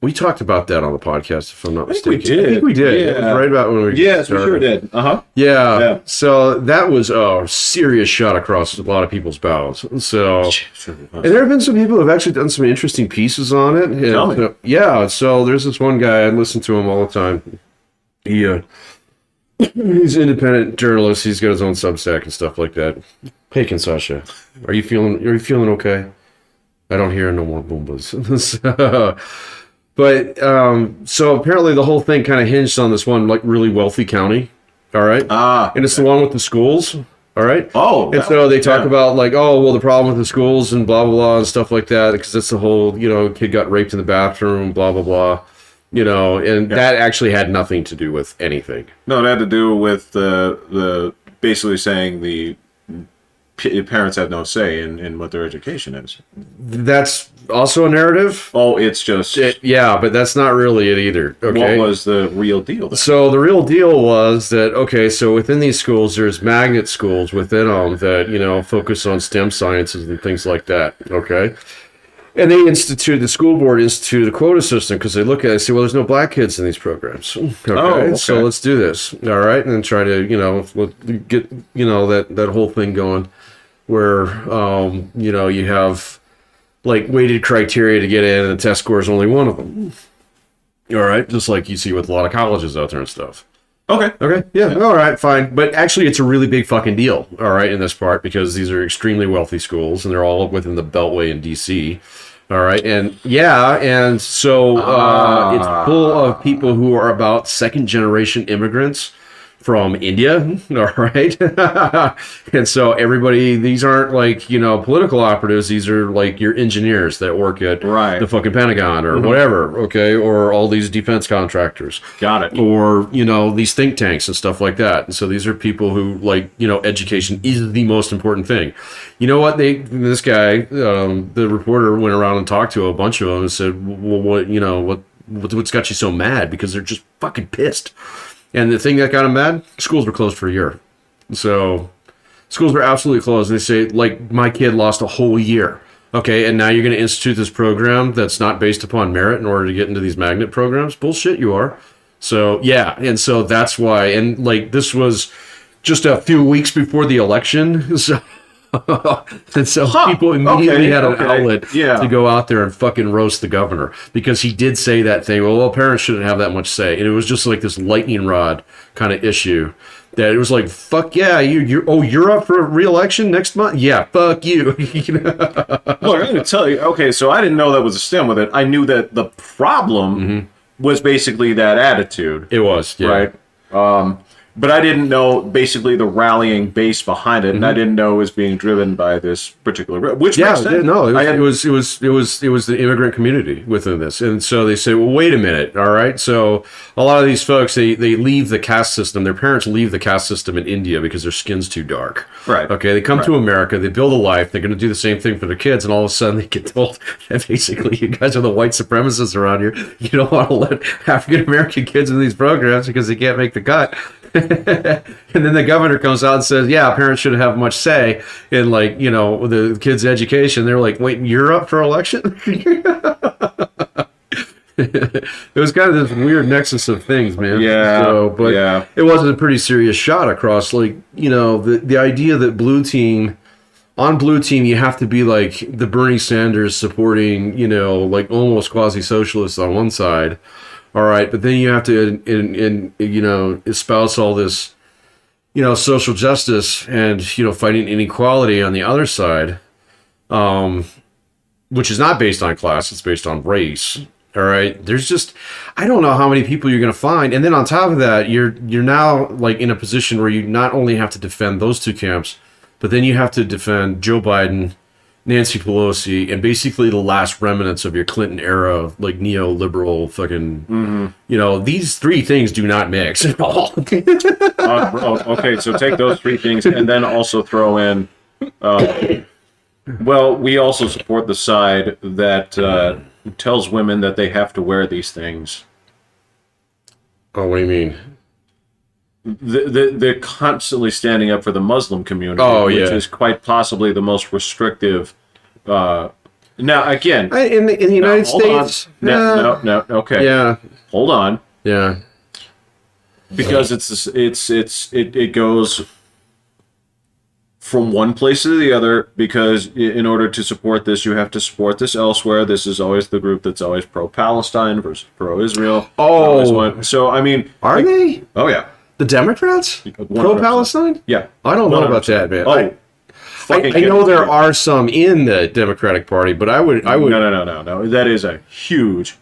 We talked about that on the podcast, if I'm not mistaken. I think we did. Yeah. It was right about when we Yes, started. we sure did. Yeah. So that was a serious shot across a lot of people's bows. So, and there have been some people who have actually done some interesting pieces on it. And, Tell me. yeah. So there's this one guy, I listen to him all the time. He's an independent journalist. He's got his own Substack and stuff like that. Hey, Sasha, are you feeling okay? I don't hear no more boombas. But so apparently the whole thing kind of hinged on this one like really wealthy county. All right. And it's the one with the schools. All right. Oh. And so they talk about like, oh, well, the problem with the schools and blah, blah, blah and stuff like that, because that's the whole, kid got raped in the bathroom, blah, blah, blah. And that actually had nothing to do with anything. No, it had to do with the basically saying the parents have no say in what their education is. That's also a narrative. Oh, it's just... yeah, but that's not really it either. Okay. What was the real deal then? So the real deal was that, okay, so within these schools, there's magnet schools within them that, focus on STEM sciences and things like that. Okay. And the school board instituted a quota system because they look at it and say, well, there's no black kids in these programs. Okay. So let's do this. All right. And then try to, get, that whole thing going where, you have like weighted criteria to get in and the test score is only one of them. All right. Just like you see with a lot of colleges out there and stuff. Okay. Yeah. All right. Fine. But actually, it's a really big fucking deal. All right. In this part, because these are extremely wealthy schools and they're all within the Beltway in DC. All right. And so it's full of people who are about second generation immigrants from India. All right. And so these aren't like, political operatives. These are like your engineers that work at the fucking Pentagon or whatever. Okay. Or all these defense contractors. Got it. Or, these think tanks and stuff like that. And so these are people who like, education is the most important thing. You know what? This guy, the reporter went around and talked to a bunch of them and said, well, what's got you so mad? Because they're just fucking pissed. And the thing that got them mad, schools were closed for a year. So schools were absolutely closed. And they say, like, my kid lost a whole year. Okay, and now you're going to institute this program that's not based upon merit in order to get into these magnet programs? Bullshit, you are. So, yeah, and so that's why. And, like, this was just a few weeks before the election. So... and so people immediately had an outlet to go out there and fucking roast the governor because he did say that thing. Well, parents shouldn't have that much say, and it was just like this lightning rod kind of issue. That it was like, fuck yeah, you're up for re-election next month? Yeah, fuck you. Well, I'm going to tell you. Okay, so I didn't know that was a stem with it. I knew that the problem was basically that attitude. It was, yeah. Right. But I didn't know basically the rallying base behind it, and I didn't know it was being driven by this particular. Which makes sense. No, it was the immigrant community within this, and so they say, well, wait a minute, all right. So a lot of these folks they leave the caste system. Their parents leave the caste system in India because their skin's too dark. Right. Okay. They come to America. They build a life. They're going to do the same thing for their kids, and all of a sudden they get told that basically you guys are the white supremacists around here. You don't want to let African American kids in these programs because they can't make the cut. And then the governor comes out and says, yeah, parents shouldn't have much say in the kids' education. They're like, wait, you're up for election? It was kind of this weird nexus of things, man. Yeah. So, it was a pretty serious shot across, the idea that on blue team, you have to be like the Bernie Sanders supporting, almost quasi-socialists on one side. All right, but then you have to, espouse all this, social justice and, fighting inequality on the other side, which is not based on class, it's based on race. All right, there's just, I don't know how many people you're going to find. And then on top of that, you're now like in a position where you not only have to defend those two camps, but then you have to defend Joe Biden, Nancy Pelosi, and basically the last remnants of your Clinton era, like neoliberal fucking, these three things do not mix at all. Okay, so take those three things and then also throw in, we also support the side that tells women that they have to wear these things. Oh, what do you mean? They're constantly standing up for the Muslim community, which is quite possibly the most restrictive Now, again, In the United hold on. States, No, okay. yeah, Hold on. yeah. Because it goes from one place to the other, because in order to support this, you have to support this elsewhere. This is always the group that's always pro-Palestine versus pro-Israel. Oh. So I mean, Are they? Oh yeah, The Democrats? 100%. Pro-Palestine? Yeah, I don't know about 100%. that, man. Oh, I know there are some in the Democratic Party, but I would. No. That is a huge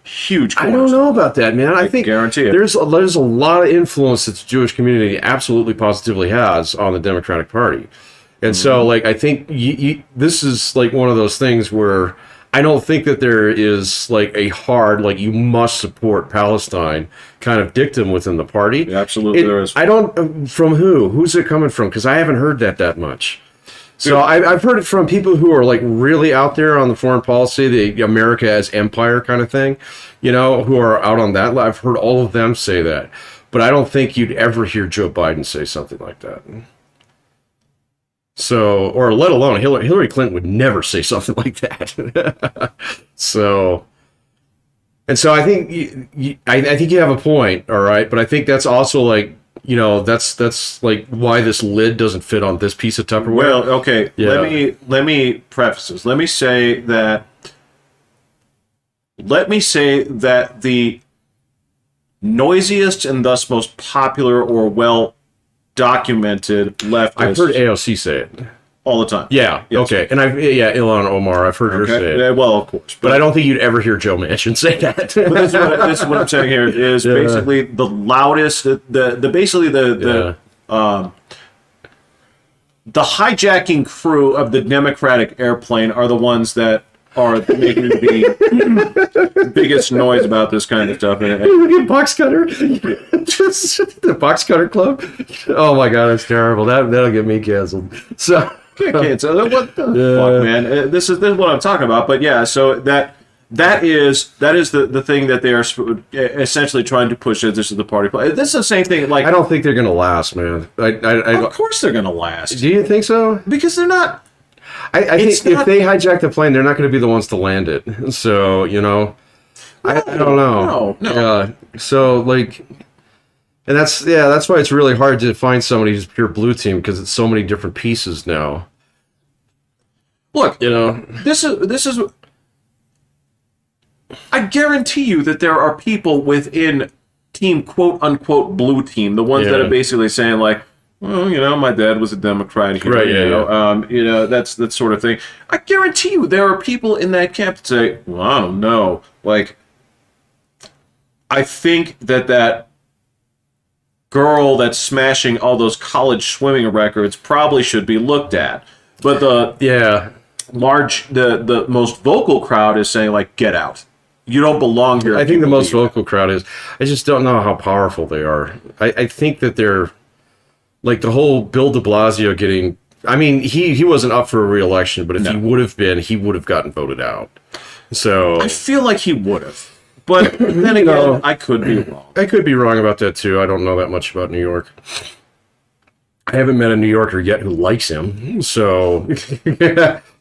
I don't know about that, man. I think guarantee it. there's a lot of influence that the Jewish community absolutely positively has on the Democratic Party. And so, like, I think this is like one of those things where I don't think that there is like a hard, like, you must support Palestine kind of dictum within the party. Yeah, absolutely, there is. I don't, from who? Who's it coming from? Because I haven't heard that much. So I've heard it from people who are like really out there on the foreign policy, the America as empire kind of thing, who are out on that. I've heard all of them say that. But I don't think you'd ever hear Joe Biden say something like that. So, or let alone Hillary Clinton would never say something like that. So I think I think you have a point, all right. But I think that's also like, that's like why this lid doesn't fit on this piece of Tupperware. Well, okay. Yeah. Let me preface this. Let me say that the noisiest and thus most popular or well documented leftists. I've heard AOC say it all the time. Yeah. Yes. Okay. And Ilhan Omar. I've heard her say it. Yeah, well, of course, but I don't think you'd ever hear Joe Manchin say that. But this is what I'm saying here is basically the loudest, the hijacking crew of the Democratic airplane are the ones that are making the biggest noise about this kind of stuff. Look at Box Cutter. The Box Cutter Club. Oh my God, that's terrible. That'll get me canceled. So cancel. What the fuck, man? This is what I'm talking about. But yeah, so that is the thing that they are essentially trying to push. This is the party. This is the same thing. Like, I don't think they're gonna last, man. Of course they're gonna last. Do you think so? Because they're not. I think if they hijack the plane, they're not going to be the ones to land it. So, I don't know. No. So, like, and that's why it's really hard to find somebody who's pure blue team, because it's so many different pieces now. Look, this is. I guarantee you that there are people within team quote unquote blue team, the ones that are basically saying like, well, my dad was a Democrat here, right? That's that sort of thing. I guarantee you there are people in that camp that say, well, I don't know. Like, I think that girl that's smashing all those college swimming records probably should be looked at. But the most vocal crowd is saying, like, get out. You don't belong here. I think the most vocal crowd is, I just don't know how powerful they are. I think that they're, like, the whole Bill de Blasio getting, I mean, he wasn't up for a re-election, but if he would have been, he would have gotten voted out. So I feel like he would have. But then again, I could be wrong. I could be wrong about that, too. I don't know that much about New York. I haven't met a New Yorker yet who likes him, so...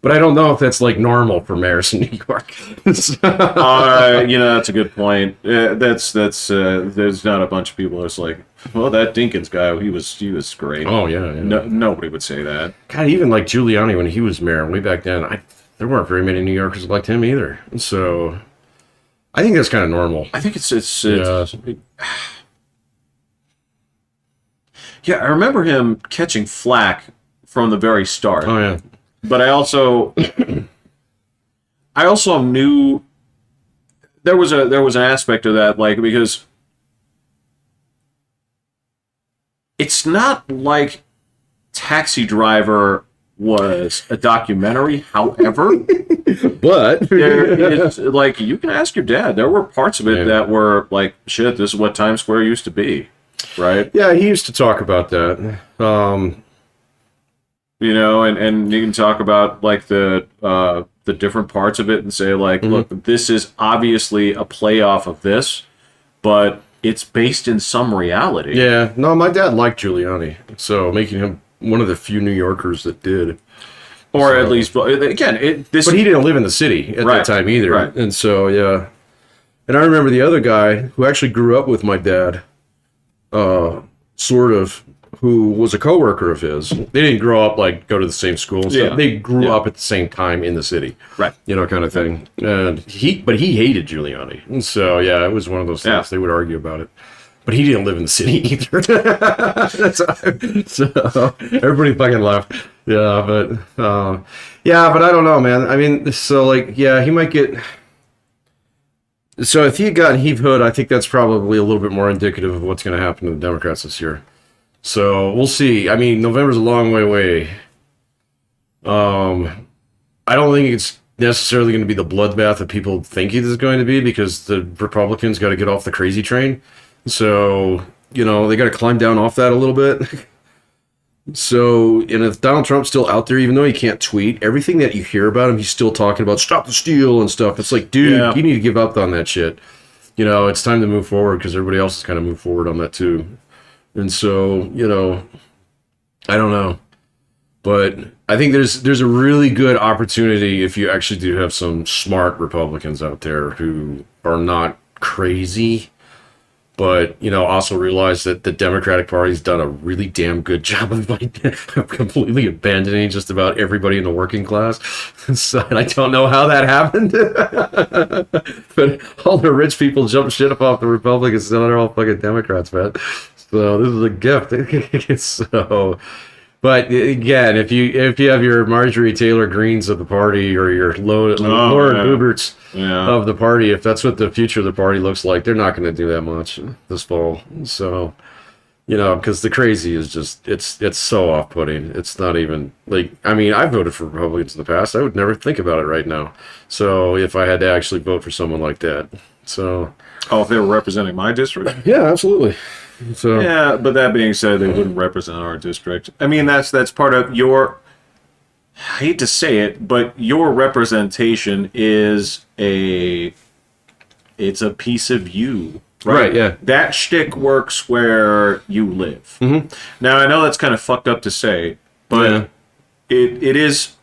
But I don't know if that's, like, normal for mayors in New York. That's a good point. There's not a bunch of people that's like, well, that Dinkins guy, he was great. Oh, yeah. No, nobody would say that. God, even, like, Giuliani, when he was mayor way back then, there weren't very many New Yorkers who liked him either. So... I think that's kind of normal. I think it's yeah, I remember him catching flack from the very start. Oh yeah. But I also knew there was an aspect of that, like, because it's not like Taxi Driver was a documentary, however. But there is, like, you can ask your dad. There were parts of it that were like, shit, this is what Times Square used to be, right? Yeah, he used to talk about that. And you can talk about, like, the different parts of it and say, like, look, this is obviously a play off of this, but it's based in some reality. Yeah, no, my dad liked Giuliani, so making him one of the few New Yorkers that did. Or at least, again, But he didn't live in the city at that time either. Right. And so, yeah. And I remember the other guy who actually grew up with my dad, sort of, who was a coworker of his. They didn't grow up, like, go to the same school and stuff. They grew up at the same time in the city. Right. You know, kind of thing. And but he hated Giuliani. And so, yeah, it was one of those things. They would argue about it. But he didn't live in the city either. So everybody fucking laughed. Yeah, but I don't know, man. I mean, so like, yeah, he might get. So if he had gotten Heave Hood, I think that's probably a little bit more indicative of what's going to happen to the Democrats this year. So we'll see. I mean, November's a long way away. I don't think it's necessarily going to be the bloodbath that people think it is going to be, because the Republicans got to get off the crazy train. So, you know, they got to climb down off that a little bit. So, and if Donald Trump's still out there, even though he can't tweet, everything that you hear about him, he's still talking about stop the steal and stuff. It's like, dude, you need to give up on that shit. You know, it's time to move forward, because everybody else has kind of moved forward on that too. And so, you know, I don't know. But I think there's a really good opportunity if you actually do have some smart Republicans out there who are not crazy, but, you know, also realize that the Democratic Party's done a really damn good job of completely abandoning just about everybody in the working class. So, and I don't know how that happened. But all the rich people jumped shit off the Republicans, so they're all fucking Democrats, man. So this is a gift. So, but again, if you have your Marjorie Taylor Greens of the party, or your Lauren Boeberts of the party, if that's what the future of the party looks like, they're not going to do that much this fall. So, you know, because the crazy is just, it's so off-putting. It's not even, like, I mean, I voted for Republicans in the past. I would never think about it right now. So if I had to actually vote for someone like that. So. Oh, if they were representing my district? Yeah, absolutely. So. Yeah, but that being said, they wouldn't represent our district. I mean, that's part of your, I hate to say it, but your representation is it's a piece of you. Right, yeah. That shtick works where you live. Mm-hmm. Now, I know that's kind of fucked up to say, but it is.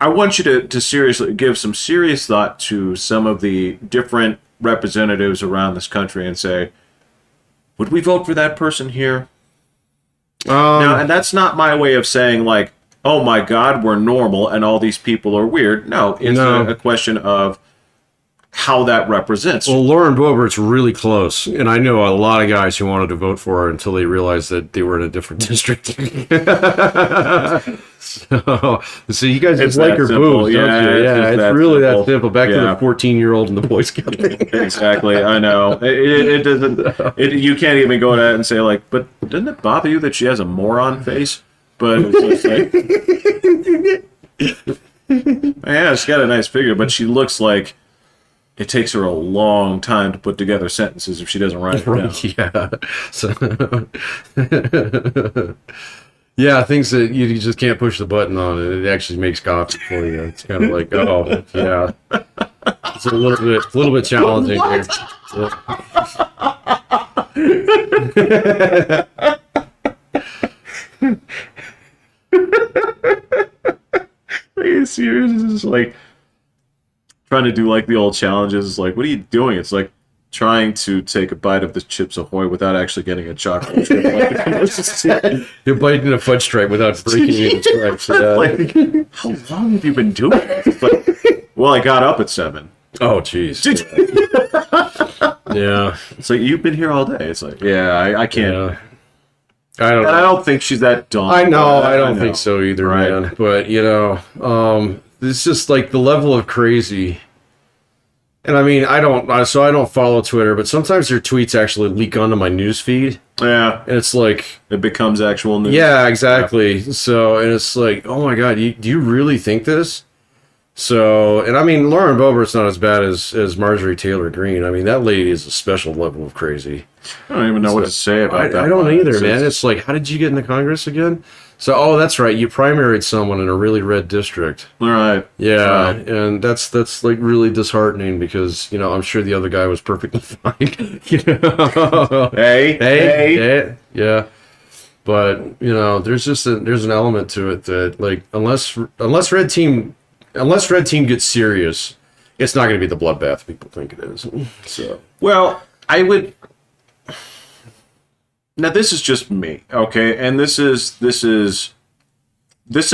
I want you to seriously give some serious thought to some of the different representatives around this country and say, would we vote for that person here? Now, and that's not my way of saying, like, oh my God, we're normal and all these people are weird. No, it's a question of how that represents. Well, Lauren Boebert's really close, and I know a lot of guys who wanted to vote for her until they realized that they were in a different district. So you guys just like her boobs, don't you? Yeah, it's really that simple. Back to the 14-year-old and the Boy Scout thing. Exactly, I know. It doesn't. You can't even go to that and say, like, but doesn't it bother you that she has a moron face? But it's just like, yeah, she's got a nice figure, but she looks like it takes her a long time to put together sentences if she doesn't write it down. Yeah. So, yeah, things that you just can't push the button on, and it actually makes coffee for you. It's kind of like, oh, yeah. It's a little bit challenging here. Are you serious? It's just like trying to do like the old challenges. It's like, what are you doing? It's like trying to take a bite of the Chips Ahoy without actually getting a chocolate chip. You're biting a fudge stripe without breaking any stripes. Like, how long have you been doing this? Like, well, I got up at 7. Oh, jeez. Yeah. It's like, you've been here all day. It's like, yeah, I can't. Yeah. I don't think she's that dumb. I know. I don't think so either, man. But, you know, it's just like the level of crazy. And I mean, I don't follow Twitter, but sometimes their tweets actually leak onto my news feed. Yeah. And it's like, it becomes actual news. Yeah, exactly. Yeah. So, and it's like, oh my God, do you really think this? So, and I mean, Lauren Boebert's not as bad as Marjorie Taylor Greene. I mean, that lady is a special level of crazy. I don't even know what to say about that. I don't either, man. It's like, how did you get into Congress again? So, oh, that's right. You primaried someone in a really red district. All right. Yeah, right. And that's like really disheartening because, you know, I'm sure the other guy was perfectly fine. You know? Hey. Yeah. But there's an element to it that, like, unless red team gets serious, it's not going to be the bloodbath people think it is. So, well, I would. Now this is just me, okay, and this is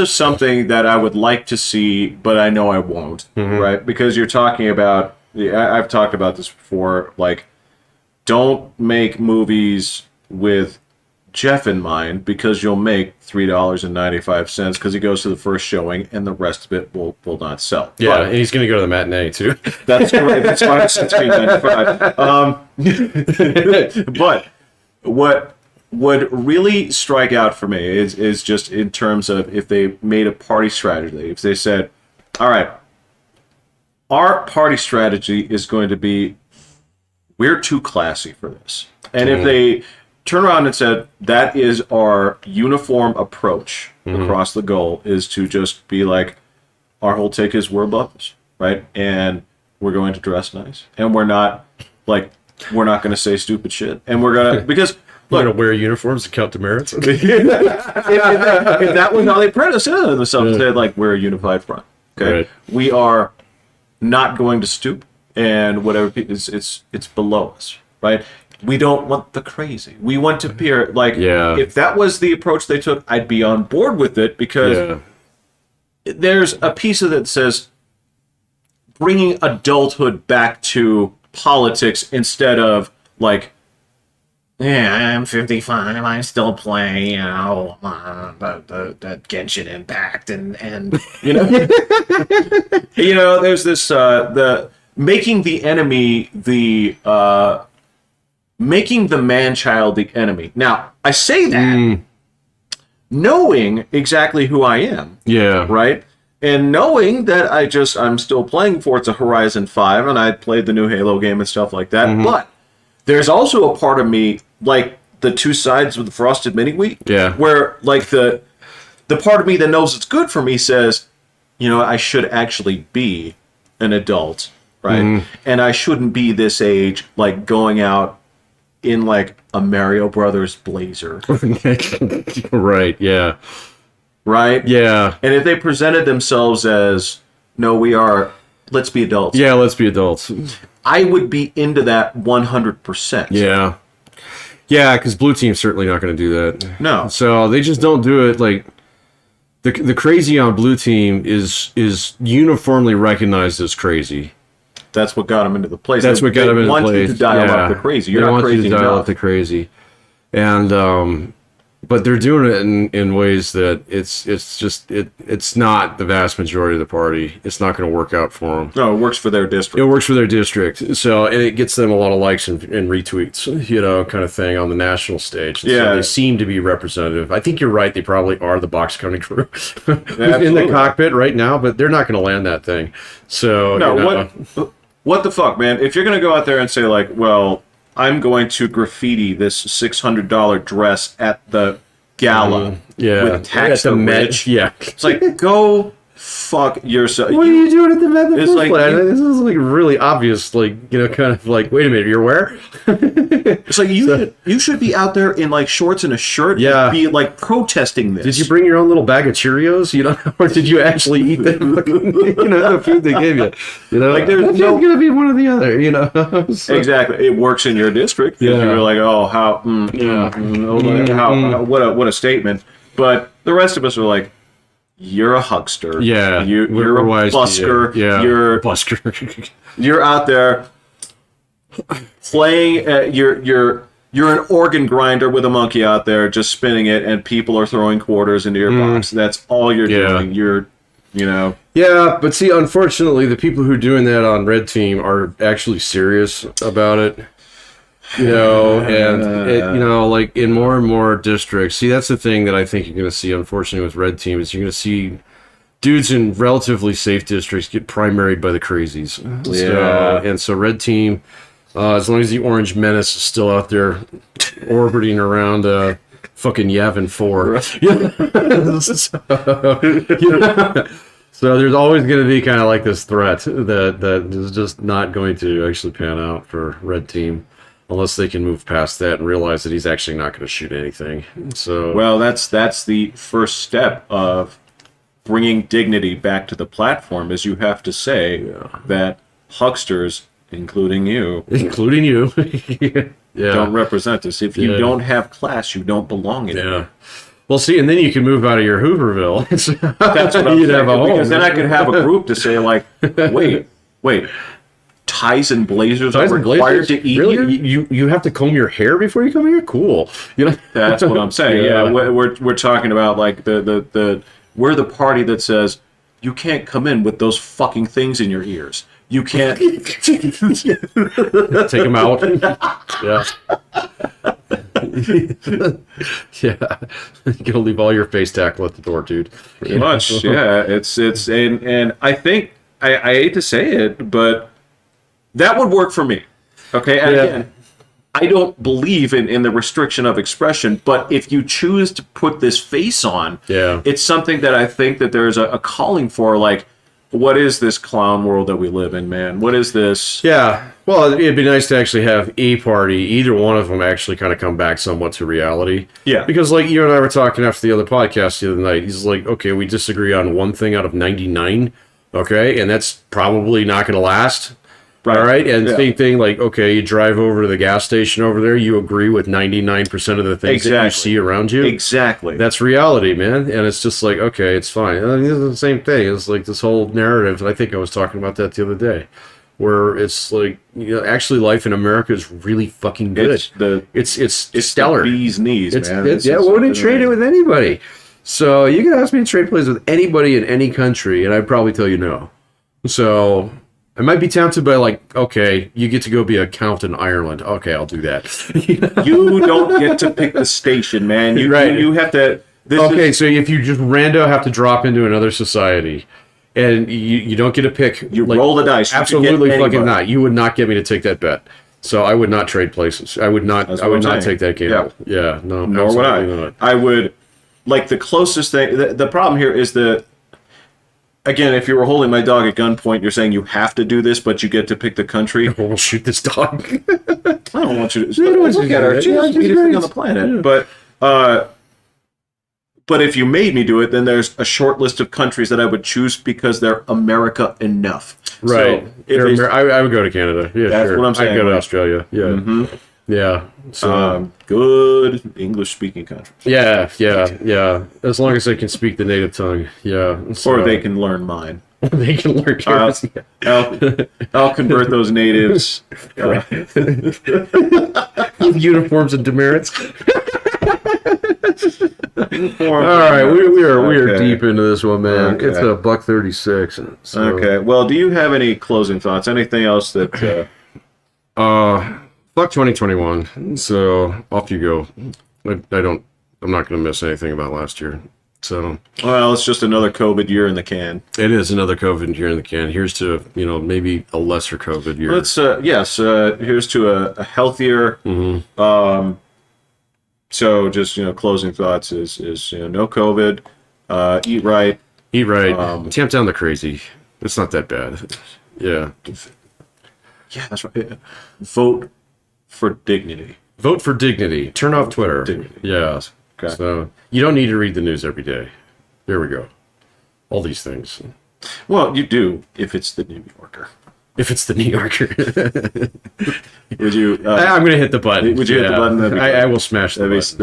something that I would like to see, but I know I won't, right? Because you're talking about. I've talked about this before. Like, don't make movies with Jeff in mind, because you'll make $3.95 because he goes to the first showing and the rest of it will not sell. Yeah, and he's going to go to the matinee too. That's correct. That's why it's $3.95. But what would really strike out for me is just in terms of if they made a party strategy. If they said, all right, our party strategy is going to be, we're too classy for this. And if they turn around and said, that is our uniform approach across the goal, is to just be like, our whole take is we're above this, right? And we're going to dress nice. And we're not going to say stupid shit. And we're going to, because, we're going to wear uniforms to count demerits. if that was how they presented themselves, they'd like, we're a unified front. Okay. Right. We are not going to stoop, and whatever, it's below us, right? We don't want the crazy. We want to appear like, if that was the approach they took, I'd be on board with it, because there's a piece of it that says bringing adulthood back to politics instead of like, yeah, I'm 55, I still play, the Genshin Impact, and there's this, the making the enemy making the man-child the enemy. Now, I say that knowing exactly who I am. Yeah. Right? And knowing that I'm still playing Forza Horizon 5, and I played the new Halo game and stuff like that, but there's also a part of me, like the two sides of the Frosted Mini Wheat, where like the part of me that knows it's good for me says, I should actually be an adult, right? And I shouldn't be this age, like going out in like a Mario Brothers blazer. Right, yeah. Right? Yeah. And if they presented themselves as, no, let's be adults. Yeah, let's be adults. I would be into that 100%. Yeah. Yeah, because Blue Team's certainly not going to do that. No. So they just don't do it. Like, the crazy on Blue Team is uniformly recognized as crazy. That's what got them into the place. That's what got them into the place. They want you to dial up the crazy. You're not crazy enough. They want you to dial up the crazy. And, but they're doing it in ways that it's not the vast majority of the party. It's not going to work out for them. No, it works for their district. It works for their district. So, and it gets them a lot of likes and retweets, kind of thing on the national stage. And so they seem to be representative. I think you're right. They probably are the box cutting crew in the cockpit right now, but they're not going to land that thing. So, no, what the fuck, man? If you're going to go out there and say like, well, I'm going to graffiti this $600 dress at the gala with tax rich. Yeah. It's like, go fuck yourself. What are you doing at the Met? This is like really obvious, like, kind of like, wait a minute, you're where? It's like you should be out there in like shorts and a shirt and be like protesting this. Did you bring your own little bag of Cheerios? Or did you actually eat the food they gave you? Like there's gonna be one or the other, So. Exactly. It works in your district. Yeah. You're like, oh, what a statement. But the rest of us are like, you're a huckster. Yeah, you're a busker. Yeah, you're a busker. You're out there playing. You're an organ grinder with a monkey out there, just spinning it, and people are throwing quarters into your box. That's all you're doing. Yeah, but see, unfortunately, the people who are doing that on Red Team are actually serious about it. Like in more and more districts. See, that's the thing that I think you're going to see, unfortunately, with Red Team, is you're going to see dudes in relatively safe districts get primaried by the crazies. Yeah. So Red Team, as long as the Orange Menace is still out there orbiting around fucking Yavin 4. So there's always going to be kind of like this threat that is just not going to actually pan out for Red Team. unless they can move past that and realize that he's actually not going to shoot anything. So, well, that's the first step of bringing dignity back to the platform. Is you have to say that hucksters, including you, don't represent us. If you don't have class, you don't belong in it. Well, see, and then you can move out of your Hooverville. That's what I'm saying, have a home. Because then I could have a group to say, like, wait, ties and blazers are required to eat really? here? You have to comb your hair before you come here? Cool. You know? That's what I'm saying. We're talking about, like, we're the party that says, you can't come in with those fucking things in your ears. You can't take them out. Yeah. Yeah. You're gonna leave all your face tackle at the door, dude. Pretty much. Yeah. It's and I think I hate to say it, but that would work for me. Okay. And again, I don't believe in the restriction of expression, but if you choose to put this face on, it's something that I think that there's a calling for, like, what is this clown world that we live in, man? What is this? Yeah. Well, it'd be nice to actually have a party, either one of them actually kind of come back somewhat to reality. Yeah. Because, like, you and I were talking after the other podcast the other night. He's like, okay, we disagree on one thing out of 99. Okay. And that's probably not going to last. Right. All right. And same thing, like, okay, you drive over to the gas station over there, you agree with 99% of the things that you see around you. Exactly. That's reality, man. And it's just like, okay, it's fine. And it's the same thing. It's like this whole narrative. And I think I was talking about that the other day, where it's like, you know, actually life in America is really fucking good. It's stellar. The bee's knees, man. Well, wouldn't trade it with anybody. So you can ask me to trade places with anybody in any country, and I'd probably tell you no. So I might be tempted by, like, okay, you get to go be a count in Ireland. Okay, I'll do that. You don't get to pick the station, man. You have to. So if you just rando have to drop into another society, and you don't get to pick, you roll the dice. Absolutely fucking not. You would not get me to take that bet. So I would not trade places. I would not. I would not take that game. Yeah. No. Nor would I. Not. I would. Like, the closest thing. The problem here is that, again, if you were holding my dog at gunpoint, you're saying you have to do this, but you get to pick the country. We'll shoot this dog. I don't want you to. Look at her. She's the sweetest thing on the planet. Yeah. But if you made me do it, then there's a short list of countries that I would choose because they're America enough. Right. So I would go to Canada. Yeah, that's what I'm saying. I'd go to Australia. Yeah. Mm-hmm. Yeah. So good English-speaking countries. Yeah. As long as they can speak the native tongue. Yeah. So, or they can learn mine. They can learn yours. I'll convert those natives. With uniforms and demerits. All right, we are deep into this one, man. Okay. It's a $1:36. So. Okay. Well, do you have any closing thoughts? Anything else that? Fuck 2021. So off you go. I'm not going to miss anything about last year. So. Well, it's just another COVID year in the can. It is another COVID year in the can. Here's to maybe a lesser COVID year. Let's here's to a healthier. Mm-hmm. So just closing thoughts is no COVID, eat right, tamp down the crazy. It's not that bad. Yeah, that's right. Vote for dignity. Vote for dignity. Turn off Twitter. Dignity. Yeah. Okay. So you don't need to read the news every day. There we go. All these things. Well, you do if it's the New Yorker. If it's the New Yorker. Would you? I'm going to hit the button. Would you hit the button? I will smash the button.